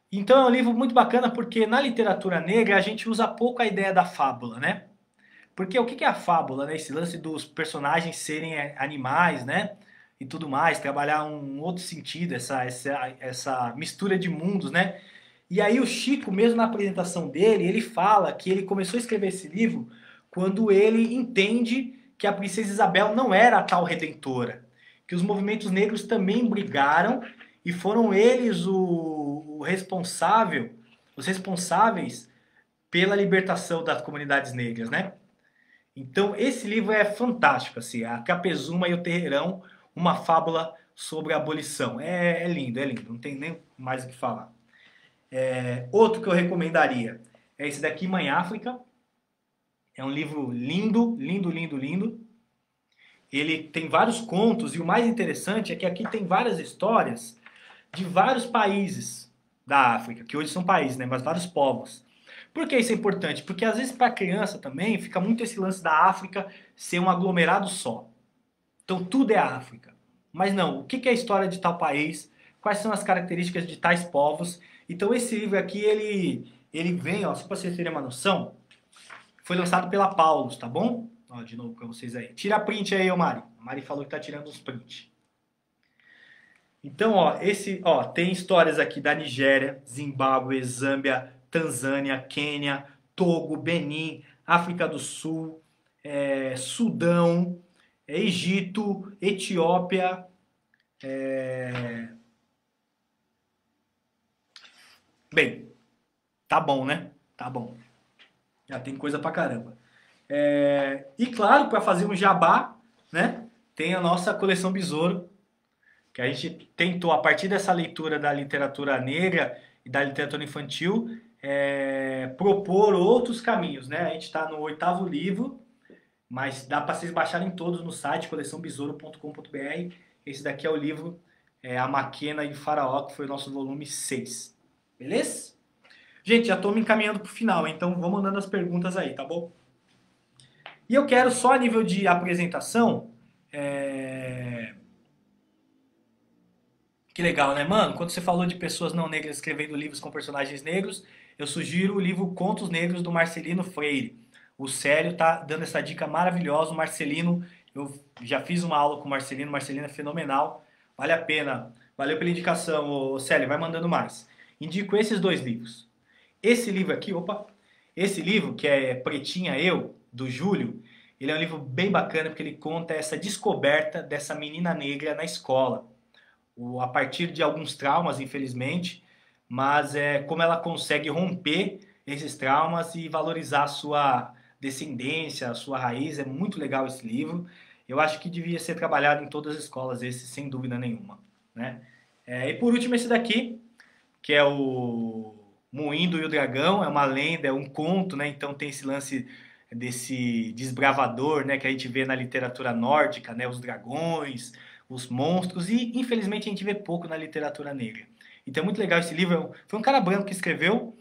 Então é um livro muito bacana porque na literatura negra a gente usa pouco a ideia da fábula, né? Porque o que é a fábula, né? Esse lance dos personagens serem animais, né? E tudo mais, trabalhar um outro sentido, essa mistura de mundos, né? E aí o Chico, mesmo na apresentação dele, ele fala que ele começou a escrever esse livro quando ele entende que a princesa Isabel não era a tal redentora, que os movimentos negros também brigaram e foram eles os responsáveis pela libertação das comunidades negras, né? Então esse livro é fantástico, assim, A Trapezuma e o Terreirão, uma fábula sobre a abolição. É lindo, não tem nem mais o que falar. Outro que eu recomendaria é esse daqui, Mãe África. É um livro lindo, lindo, lindo, lindo. Ele tem vários contos e o mais interessante é que aqui tem várias histórias de vários países da África, que hoje são países, né, mas vários povos. Por que isso é importante? Porque às vezes para a criança também fica muito esse lance da África ser um aglomerado só. Então tudo é África. Mas não, o que é a história de tal país? Quais são as características de tais povos? Então esse livro aqui, ele vem, ó, só para vocês terem uma noção, foi lançado pela Paulus, tá bom? Ó, de novo para vocês aí. Tira print aí, ô Mari. A Mari falou que tá tirando os prints. Então, ó, tem histórias aqui da Nigéria, Zimbábue, Zâmbia, Tanzânia, Quênia, Togo, Benin, África do Sul, Sudão, Egito, Etiópia, bem, tá bom, né? Tá bom. Já tem coisa pra caramba. E claro, para fazer um jabá, né? Tem a nossa coleção Besouro, que a gente tentou, a partir dessa leitura da literatura negra e da literatura infantil, propor outros caminhos, né? A gente está no 8º livro, mas dá para vocês baixarem todos no site coleçãobesouro.com.br. Esse daqui é o livro A Maquena e o Faraó, que foi o nosso volume 6. Beleza? Gente, já estou me encaminhando para o final, então vou mandando as perguntas aí, tá bom? E eu quero só a nível de apresentação. Que legal, né, mano? Quando você falou de pessoas não negras escrevendo livros com personagens negros, eu sugiro o livro Contos Negros do Marcelino Freire. O Célio tá dando essa dica maravilhosa. O Marcelino, eu já fiz uma aula com o Marcelino é fenomenal. Vale a pena. Valeu pela indicação, ô Célio, vai mandando mais. Indico esses 2 livros. Esse livro aqui, opa, esse livro que é Pretinha Eu, do Júlio, ele é um livro bem bacana porque ele conta essa descoberta dessa menina negra na escola a partir de alguns traumas, infelizmente, mas como ela consegue romper esses traumas e valorizar a sua descendência, a sua raiz. É muito legal esse livro. Eu acho que devia ser trabalhado em todas as escolas, esse, sem dúvida nenhuma. Né? E por último, esse daqui, que é o Moindo e o Dragão, é uma lenda, é um conto, né? Então tem esse lance desse desbravador, né, que a gente vê na literatura nórdica, né, os dragões, os monstros, e infelizmente a gente vê pouco na literatura negra. Então é muito legal esse livro. Foi um cara branco que escreveu,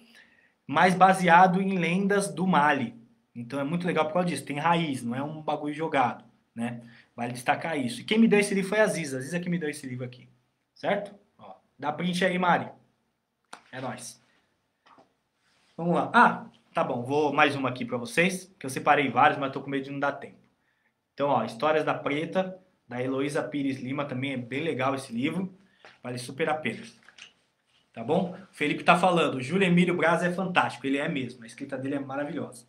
mas baseado em lendas do Mali. Então é muito legal por causa disso. Tem raiz, não é um bagulho jogado, né? Vale destacar isso. E quem me deu esse livro foi a Aziza. A Aziza que me deu esse livro aqui. Certo? Ó, dá print aí, Mari. É nóis. Vamos lá. Ah, tá bom. Vou mais uma aqui pra vocês, que eu separei vários, mas tô com medo de não dar tempo. Então, ó, Histórias da Preta, da Heloísa Pires Lima, também é bem legal esse livro. Vale super a pena. Tá bom? O Felipe tá falando, o Júlio Emílio Braz é fantástico, ele é mesmo, a escrita dele é maravilhosa.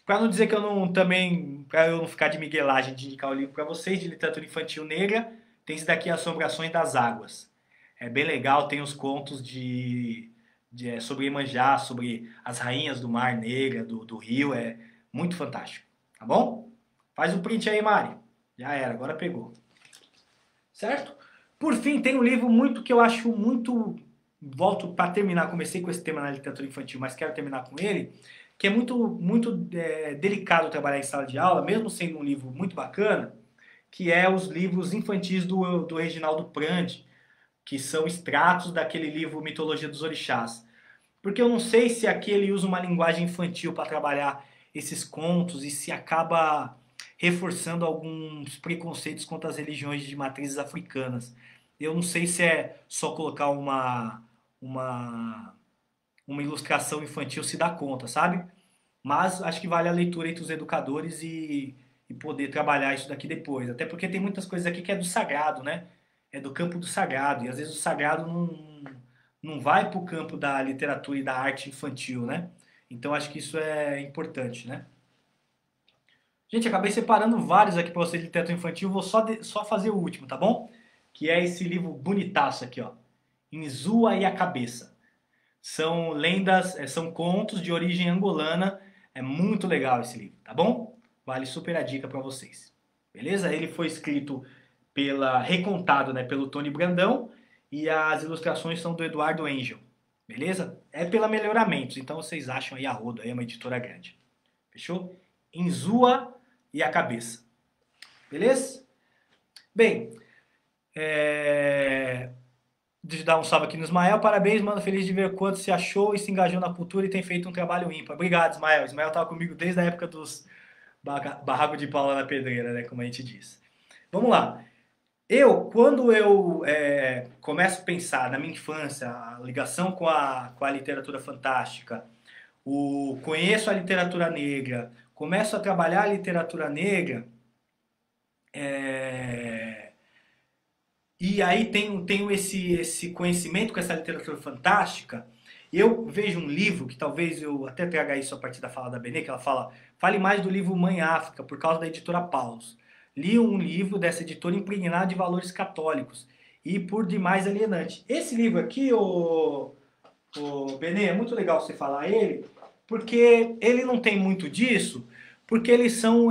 Para não dizer que eu não também, para eu não ficar de miguelagem de indicar o livro para vocês, de literatura infantil negra, tem esse daqui, Assombrações das Águas. É bem legal, tem os contos sobre Iemanjá, sobre as rainhas do mar negra, do rio, é muito fantástico. Tá bom? Faz um print aí, Mari. Já era, agora pegou. Certo? Por fim, tem um livro muito que eu acho muito. Volto para terminar, comecei com esse tema na literatura infantil, mas quero terminar com ele, que é muito delicado trabalhar em sala de aula, mesmo sendo um livro muito bacana, que é os livros infantis do Reginaldo Prandi, que são extratos daquele livro Mitologia dos Orixás. Porque eu não sei se aqui ele usa uma linguagem infantil para trabalhar esses contos e se acaba reforçando alguns preconceitos contra as religiões de matrizes africanas. Eu não sei se é só colocar uma, uma ilustração infantil se dá conta, sabe? Mas acho que vale a leitura entre os educadores e poder trabalhar isso daqui depois. Até porque tem muitas coisas aqui que é do sagrado, né? É do campo do sagrado. E às vezes o sagrado não vai para o campo da literatura e da arte infantil, né? Então acho que isso é importante, né? Gente, acabei separando vários aqui para vocês de literatura infantil. Vou só fazer o último, tá bom? Que é esse livro bonitaço aqui, ó. Inzua e a Cabeça. São lendas, são contos de origem angolana. É muito legal esse livro, tá bom? Vale super a dica para vocês. Beleza? Ele foi escrito recontado, né, pelo Tony Brandão e as ilustrações são do Eduardo Angel. Beleza? É pela Melhoramentos, então vocês acham aí a rodo, aí é uma editora grande. Fechou? Inzua e a Cabeça. Beleza? Bem, deixa eu dar um salve aqui no Ismael. Parabéns, mano. Feliz de ver quanto se achou e se engajou na cultura e tem feito um trabalho ímpar. Obrigado, Ismael. Ismael estava comigo desde a época dos barraco de Paula na pedreira, né? Como a gente diz. Vamos lá. Quando eu começo a pensar na minha infância, a ligação com a literatura fantástica, conheço a literatura negra, começo a trabalhar a literatura negra, e aí tenho esse conhecimento com essa literatura fantástica, Eu vejo um livro, que talvez eu até traga isso a partir da fala da Benê, que ela fala, fale mais do livro Mãe África, por causa da editora Paulus. Li um livro dessa editora impregnado de valores católicos e por demais alienante. Esse livro aqui, o Benê, é muito legal você falar ele, porque ele não tem muito disso, porque eles são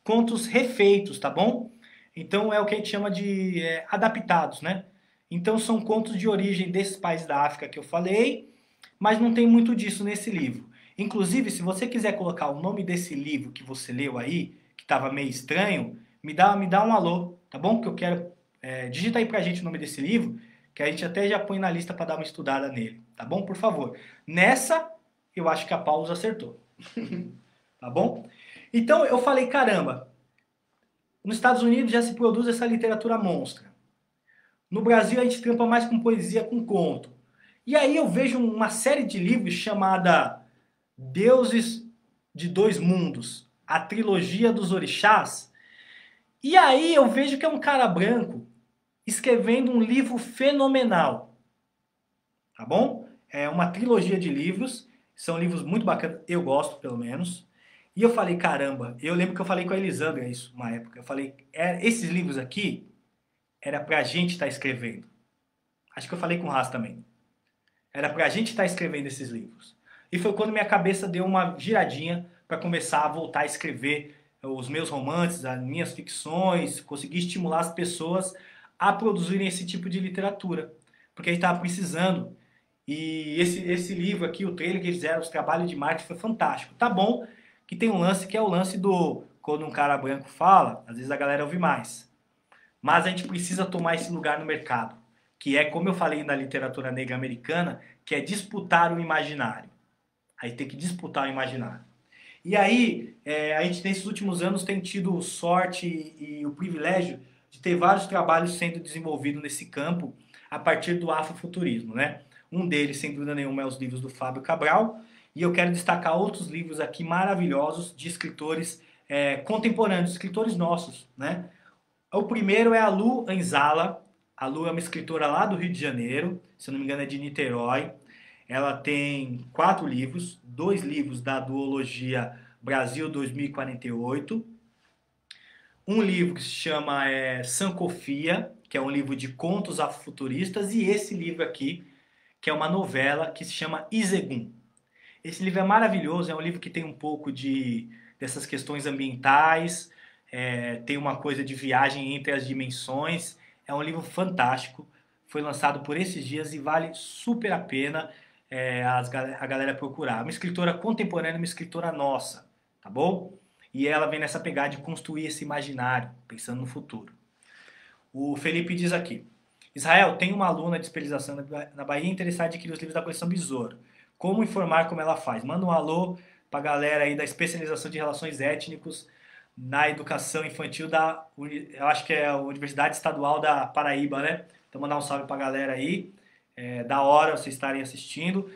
contos refeitos, tá bom? Então é o que a gente chama de adaptados, né? Então são contos de origem desses países da África que eu falei, mas não tem muito disso nesse livro. Inclusive, se você quiser colocar o nome desse livro que você leu aí, que estava meio estranho, me dá um alô, tá bom? Que eu quero. Digita aí pra gente o nome desse livro, que a gente até já põe na lista para dar uma estudada nele, tá bom? Por favor. Nessa, eu acho que a Paulus acertou. Tá bom? Então eu falei, caramba, nos Estados Unidos já se produz essa literatura monstra. No Brasil a gente trampa mais com poesia, com conto. E aí eu vejo uma série de livros chamada Deuses de Dois Mundos, a trilogia dos orixás. E aí eu vejo que é um cara branco escrevendo um livro fenomenal, tá bom? É uma trilogia de livros, são livros muito bacanas, eu gosto pelo menos. E eu falei, caramba, eu lembro que eu falei com a Elisandra isso uma época. Eu falei, esses livros aqui era pra gente estar escrevendo. Acho que eu falei com o Haas também. Era pra gente estar escrevendo esses livros. E foi quando minha cabeça deu uma giradinha para começar a voltar a escrever os meus romances, as minhas ficções, conseguir estimular as pessoas a produzirem esse tipo de literatura. Porque a gente estava precisando. E esse livro aqui, o trailer que eles fizeram, os trabalhos de marketing foi fantástico. Tá bom que tem um lance que é o lance do quando um cara branco fala, às vezes a galera ouve mais. Mas a gente precisa tomar esse lugar no mercado, que é, como eu falei na literatura negra americana, que é disputar o imaginário. Aí tem que disputar o imaginário. E aí, a gente nesses últimos anos tem tido sorte e o privilégio de ter vários trabalhos sendo desenvolvidos nesse campo a partir do afrofuturismo, né? Um deles, sem dúvida nenhuma, é os livros do Fábio Cabral, e eu quero destacar outros livros aqui maravilhosos de escritores contemporâneos, escritores nossos, né? O primeiro é a Lu Anzala. A Lu é uma escritora lá do Rio de Janeiro, se não me engano é de Niterói. Ela tem 4 livros, 2 livros da duologia Brasil 2048, um livro que se chama Sankofia, que é um livro de contos afrofuturistas, e esse livro aqui, que é uma novela que se chama Izegun. Esse livro é maravilhoso, é um livro que tem um pouco dessas questões ambientais, tem uma coisa de viagem entre as dimensões, é um livro fantástico, foi lançado por esses dias e vale super a pena a galera procurar. Uma escritora contemporânea, uma escritora nossa, tá bom? E ela vem nessa pegada de construir esse imaginário, pensando no futuro. O Felipe diz aqui: Israel, tem uma aluna de especialização na Bahia interessada em adquirir os livros da coleção Besouro. Como informar como ela faz? Manda um alô pra galera aí da especialização de relações étnicos na educação infantil eu acho que é a Universidade Estadual da Paraíba, né? Então mandar um salve pra galera aí. Da hora vocês estarem assistindo.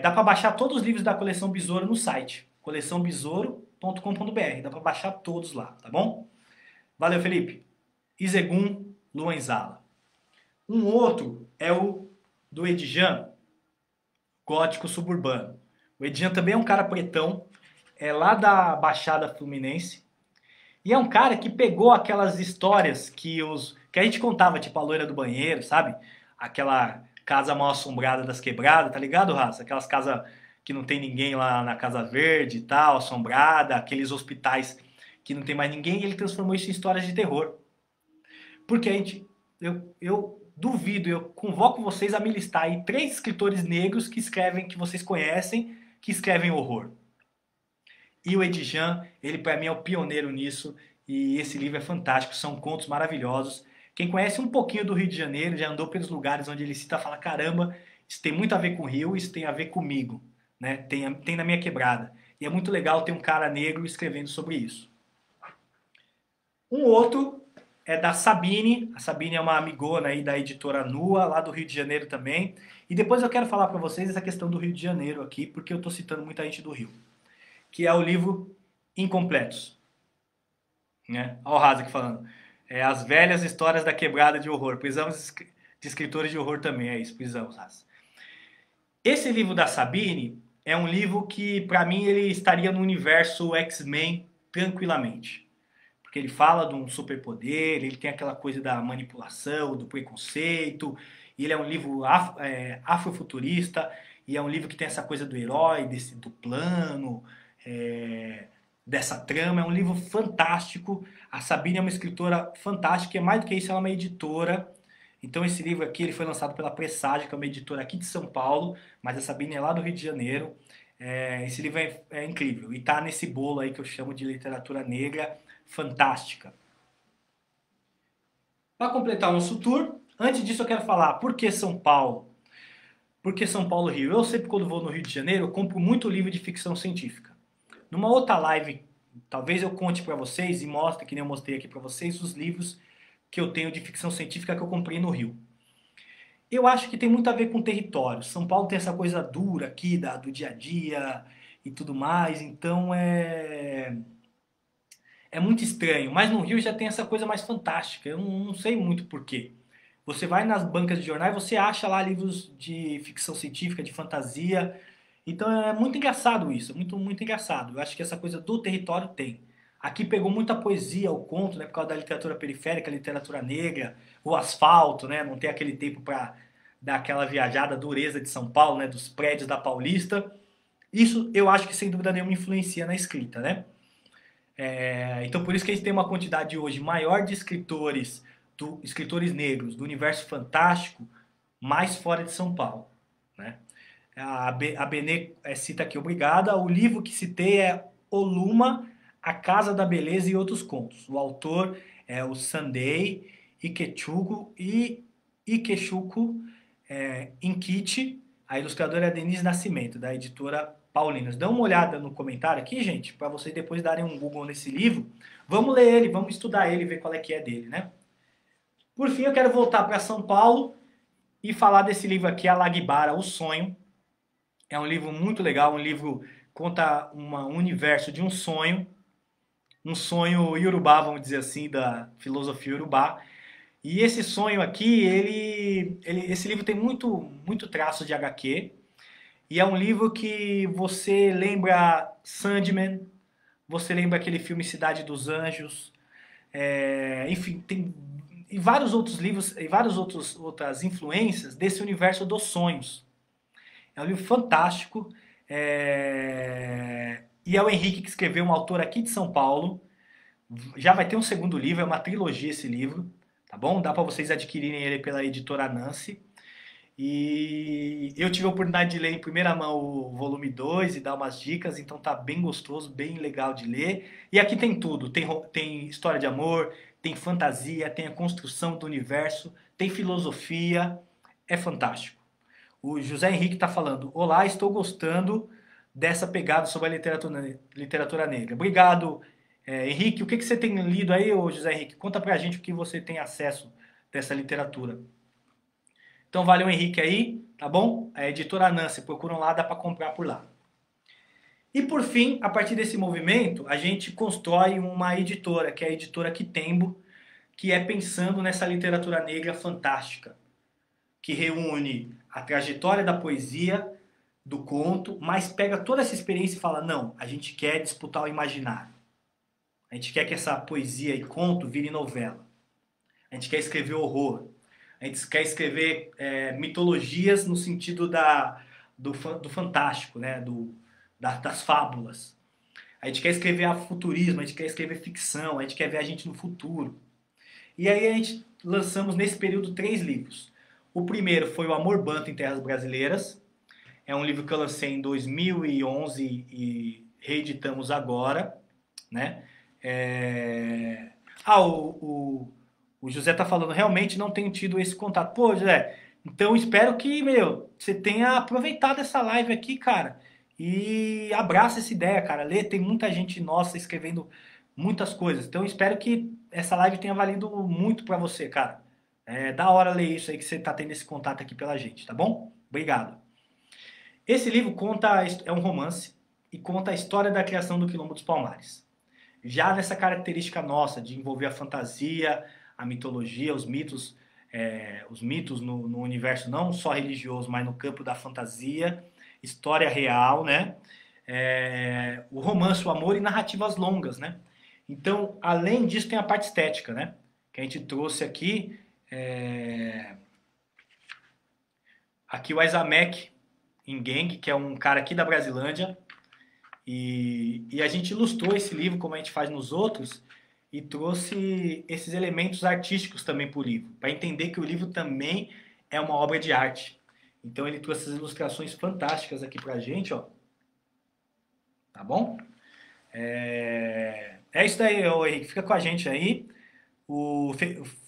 Dá para baixar todos os livros da coleção Besouro no site, coleçãobesouro.com.br. Dá para baixar todos lá, tá bom? Valeu, Felipe. Izegun Luanzala. Um outro é o do Edjan, Gótico Suburbano. O Edjan também é um cara pretão, é lá da Baixada Fluminense. E é um cara que pegou aquelas histórias que a gente contava, tipo a loira do banheiro, sabe? Aquela casa mal assombrada das quebradas, tá ligado, Raça? Aquelas casas que não tem ninguém lá na Casa Verde e tal, assombrada, aqueles hospitais que não tem mais ninguém, e ele transformou isso em histórias de terror. Porque eu duvido, eu convoco vocês a me listar aí 3 escritores negros que escrevem, que vocês conhecem, que escrevem horror. E o Edjan, ele para mim é o pioneiro nisso, e esse livro é fantástico, são contos maravilhosos. Quem conhece um pouquinho do Rio de Janeiro, já andou pelos lugares onde ele cita, fala, caramba, isso tem muito a ver com o Rio, isso tem a ver comigo, né? Tem na minha quebrada. E é muito legal ter um cara negro escrevendo sobre isso. Um outro é da Sabine. A Sabine é uma amigona aí da editora Nua, lá do Rio de Janeiro também. E depois eu quero falar para vocês essa questão do Rio de Janeiro aqui, porque eu estou citando muita gente do Rio. Que é o livro Incompletos. Né? Olha o Raza aqui falando. As velhas histórias da quebrada de horror. Precisamos de escritores de horror também, é isso, precisamos, Raza. Esse livro da Sabine é um livro que, para mim, ele estaria no universo X-Men tranquilamente. Porque ele fala de um superpoder, ele tem aquela coisa da manipulação, do preconceito, e ele é um livro afrofuturista, e é um livro que tem essa coisa do herói, do plano, é, dessa trama. É um livro fantástico. A Sabine é uma escritora fantástica, e mais do que isso, ela é uma editora. Então esse livro aqui ele foi lançado pela Presságio, que é uma editora aqui de São Paulo, mas a Sabine é lá do Rio de Janeiro. Esse livro é incrível e está nesse bolo aí que eu chamo de literatura negra fantástica. Para completar o nosso tour, antes disso eu quero falar por que São Paulo? Por que São Paulo Rio? Eu sempre quando vou no Rio de Janeiro eu compro muito livro de ficção científica. Numa outra live, talvez eu conte para vocês e mostre, que nem eu mostrei aqui para vocês, os livros que eu tenho de ficção científica que eu comprei no Rio. Eu acho que tem muito a ver com o território. São Paulo tem essa coisa dura aqui do dia a dia e tudo mais, então é muito estranho. Mas no Rio já tem essa coisa mais fantástica. Eu não sei muito por quê. Você vai nas bancas de jornais, você acha lá livros de ficção científica, de fantasia. Então é muito engraçado isso, muito engraçado. Eu acho que essa coisa do território tem. Aqui pegou muita poesia, o conto, né, por causa da literatura periférica, literatura negra, o asfalto, né, não tem aquele tempo para dar aquela viajada dureza de São Paulo, né, dos prédios da Paulista. Isso eu acho que sem dúvida nenhuma influencia na escrita, né? Então por isso que a gente tem uma quantidade hoje maior de escritores, escritores negros do universo fantástico, mais fora de São Paulo, né? A Benê cita aqui, obrigada. O livro que citei é Oluma, A Casa da Beleza e Outros Contos. O autor é o Sunday Ikechukwu Inkichi. A ilustradora é a Denise Nascimento, da editora Paulinas. Dá uma olhada no comentário aqui, gente, para vocês depois darem um Google nesse livro. Vamos ler ele, vamos estudar ele, ver qual é que é dele, né? Por fim, eu quero voltar para São Paulo e falar desse livro aqui, Alagbara, O Sonho. É um livro muito legal, um livro que conta um universo de um sonho iorubá, vamos dizer assim, da filosofia iorubá. E esse sonho aqui, esse livro tem muito traço de HQ, e é um livro que você lembra Sandman, você lembra aquele filme Cidade dos Anjos, enfim, tem e vários outros livros e várias outras influências desse universo dos sonhos. É um livro fantástico. E é o Henrique que escreveu, um autor aqui de São Paulo. Já vai ter um segundo livro, é uma trilogia esse livro, tá bom? Dá para vocês adquirirem ele pela editora Nancy. E eu tive a oportunidade de ler em primeira mão o volume 2 e dar umas dicas, então tá bem gostoso, bem legal de ler. E aqui tem tudo, tem história de amor, tem fantasia, tem a construção do universo, tem filosofia, é fantástico. O José Henrique está falando, olá, estou gostando dessa pegada sobre a literatura negra. Obrigado, Henrique. O que você tem lido aí, José Henrique? Conta pra gente o que você tem acesso dessa literatura. Então valeu, Henrique, aí, tá bom? A editora Nancy, procuram lá, dá para comprar por lá. E por fim, a partir desse movimento, a gente constrói uma editora, que é a editora Quitembo, que é pensando nessa literatura negra fantástica, que reúne a trajetória da poesia, do conto, mas pega toda essa experiência e fala, não, a gente quer disputar o imaginário. A gente quer que essa poesia e conto vire novela. A gente quer escrever horror. A gente quer escrever mitologias no sentido do fantástico, né? Das fábulas. A gente quer escrever afuturismo, a gente quer escrever ficção, a gente quer ver a gente no futuro. E aí a gente lançamos nesse período 3 livros. O primeiro foi O Amor Banto em Terras Brasileiras. É um livro que eu lancei em 2011 e reeditamos agora, né? O José tá falando, realmente não tenho tido esse contato. Pô, José, então espero que, você tenha aproveitado essa live aqui, cara. E abraça essa ideia, cara. Tem muita gente nossa escrevendo muitas coisas. Então espero que essa live tenha valido muito pra você, cara. É da hora ler isso aí que você tá tendo esse contato aqui pela gente, tá bom? Obrigado. Esse livro é um romance e conta a história da criação do Quilombo dos Palmares. Já nessa característica nossa de envolver a fantasia, a mitologia, os mitos os mitos no universo não só religioso, mas no campo da fantasia, história real, né? O romance, o amor e narrativas longas, né? Então, além disso, tem a parte estética, né? Que a gente trouxe aqui, aqui o Isamek Ingang, que é um cara aqui da Brasilândia, e a gente ilustrou esse livro, como a gente faz nos outros, e trouxe esses elementos artísticos também para o livro, para entender que o livro também é uma obra de arte. Então ele trouxe essas ilustrações fantásticas aqui para a gente, ó. Tá bom? É isso daí, Henrique. Fica com a gente aí. O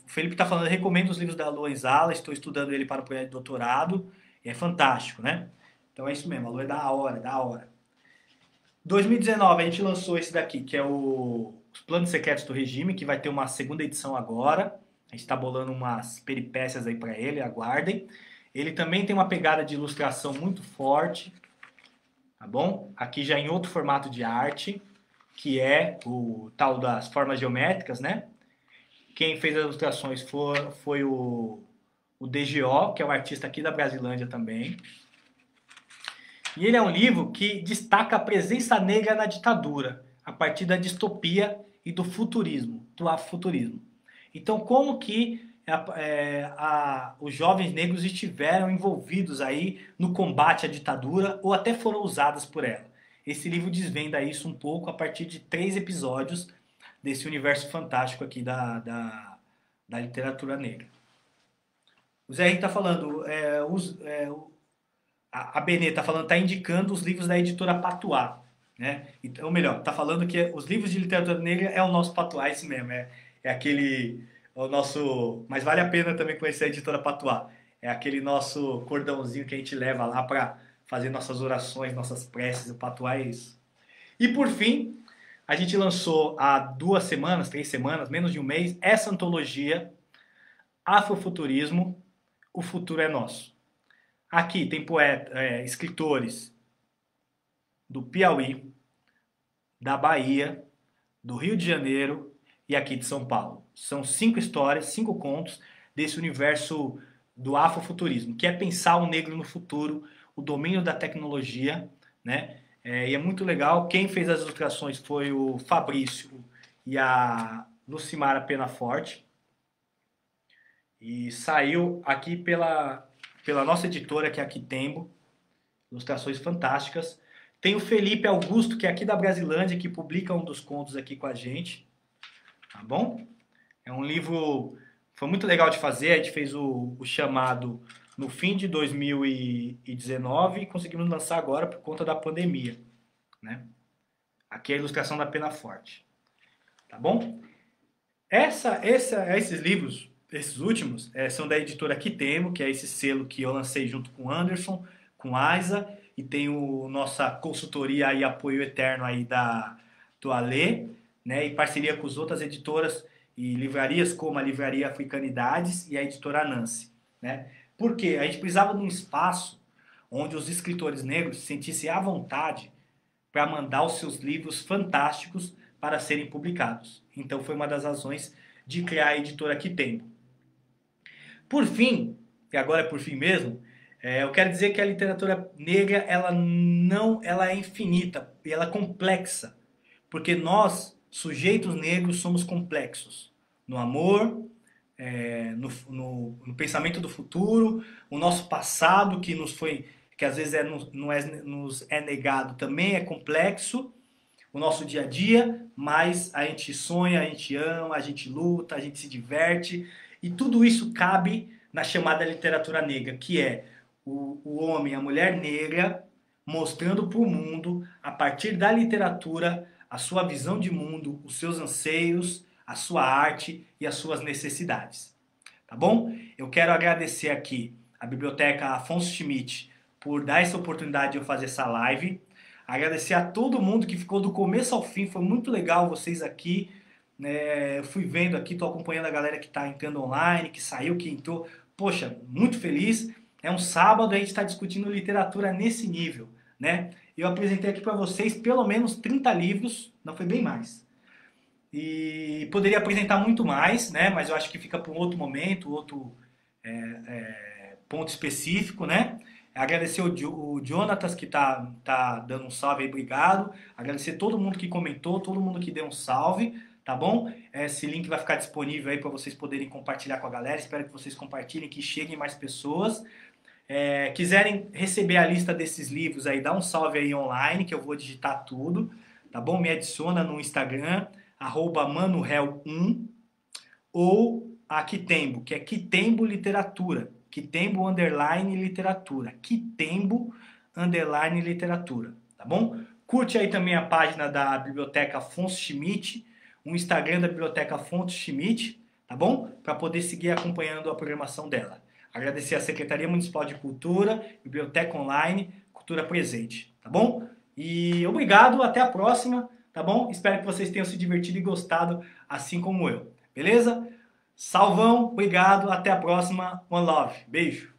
Felipe está falando, recomendo os livros da Lua Zala, estou estudando ele para o projeto de doutorado, e é fantástico, né? Então é isso mesmo, a Lua é da hora, da hora. 2019 a gente lançou esse daqui, que é os Planos Secretos do Regime, que vai ter uma segunda edição agora. A gente está bolando umas peripécias aí para ele, aguardem. Ele também tem uma pegada de ilustração muito forte, tá bom? Aqui já em outro formato de arte, que é o tal das formas geométricas, né? Quem fez as ilustrações foi o DGO, que é um artista aqui da Brasilândia também. E ele é um livro que destaca a presença negra na ditadura, a partir da distopia e do futurismo, do afrofuturismo. Então, como que os jovens negros estiveram envolvidos aí no combate à ditadura ou até foram usados por ela. Esse livro desvenda isso um pouco a partir de 3 episódios desse universo fantástico aqui da literatura negra. O Zé Henrique está falando, a Benê está falando, está indicando os livros da editora Patuá, né? Ou melhor, está falando que os livros de literatura negra é o nosso Patuá, isso mesmo, é aquele, o nosso, mas vale a pena também conhecer a editora Patuá, é aquele nosso cordãozinho que a gente leva lá para fazer nossas orações, nossas preces, o Patuá é isso. E por fim, a gente lançou há 2 semanas, 3 semanas, menos de um mês, essa antologia, Afrofuturismo, O Futuro é Nosso. Aqui tem escritores do Piauí, da Bahia, do Rio de Janeiro e aqui de São Paulo. São 5 histórias, 5 contos desse universo do afrofuturismo, que é pensar o negro no futuro, o domínio da tecnologia, né? E é muito legal. Quem fez as ilustrações foi o Fabrício e a Lucimara Penaforte. E saiu aqui pela nossa editora, que é a Quitembo. Ilustrações fantásticas. Tem o Felipe Augusto, que é aqui da Brasilândia, que publica um dos contos aqui com a gente. Tá bom? É um livro... Foi muito legal de fazer. A gente fez o chamado no fim de 2019 e conseguimos lançar agora por conta da pandemia, né? Aqui é a ilustração da Penaforte. Tá bom? Esses livros, esses últimos, são da editora Quitembo, que é esse selo que eu lancei junto com o Anderson, com a Aiza, e tem nossa consultoria e apoio eterno aí do Alê, né? E parceria com as outras editoras e livrarias como a Livraria Africanidades e a editora Nancy, né? Porque a gente precisava de um espaço onde os escritores negros se sentissem à vontade para mandar os seus livros fantásticos para serem publicados. Então foi uma das razões de criar a editora Quitembo. Por fim, e agora é por fim mesmo, eu quero dizer que a literatura negra ela é infinita e ela é complexa, porque nós, sujeitos negros, somos complexos no amor, no pensamento do futuro, o nosso passado que às vezes nos é negado também é complexo, o nosso dia a dia, mas a gente sonha, a gente ama, a gente luta, a gente se diverte, e tudo isso cabe na chamada literatura negra, que é o homem, a mulher negra, mostrando para o mundo, a partir da literatura, a sua visão de mundo, os seus anseios, a sua arte e as suas necessidades. Tá bom? Eu quero agradecer aqui a Biblioteca Afonso Schmidt por dar essa oportunidade de eu fazer essa live. Agradecer a todo mundo que ficou do começo ao fim, foi muito legal vocês aqui. Eu fui vendo aqui, estou acompanhando a galera que está entrando online, que saiu, que entrou. Poxa, muito feliz. É um sábado e a gente está discutindo literatura nesse nível, né? Eu apresentei aqui para vocês pelo menos 30 livros, não foi bem mais. E poderia apresentar muito mais, né? Mas eu acho que fica para um outro momento, outro ponto específico, né? Agradecer o Jonatas que tá dando um salve aí, obrigado. Agradecer todo mundo que comentou, todo mundo que deu um salve, tá bom? Esse link vai ficar disponível aí para vocês poderem compartilhar com a galera. Espero que vocês compartilhem, que cheguem mais pessoas. Quiserem receber a lista desses livros aí, dá um salve aí online, que eu vou digitar tudo, tá bom? Me adiciona no Instagram, @manuhel1, ou a Quitembo, que é Quitembo Literatura. Quitembo underline literatura. Quitembo underline literatura, tá bom? Curte aí também a página da Biblioteca Afonso Schmidt, o Instagram da Biblioteca Afonso Schmidt, tá bom? Para poder seguir acompanhando a programação dela. Agradecer à Secretaria Municipal de Cultura, Biblioteca Online, Cultura Presente, tá bom? E obrigado, até a próxima, tá bom? Espero que vocês tenham se divertido e gostado, assim como eu, beleza? Salvão, obrigado, até a próxima, one love, beijo!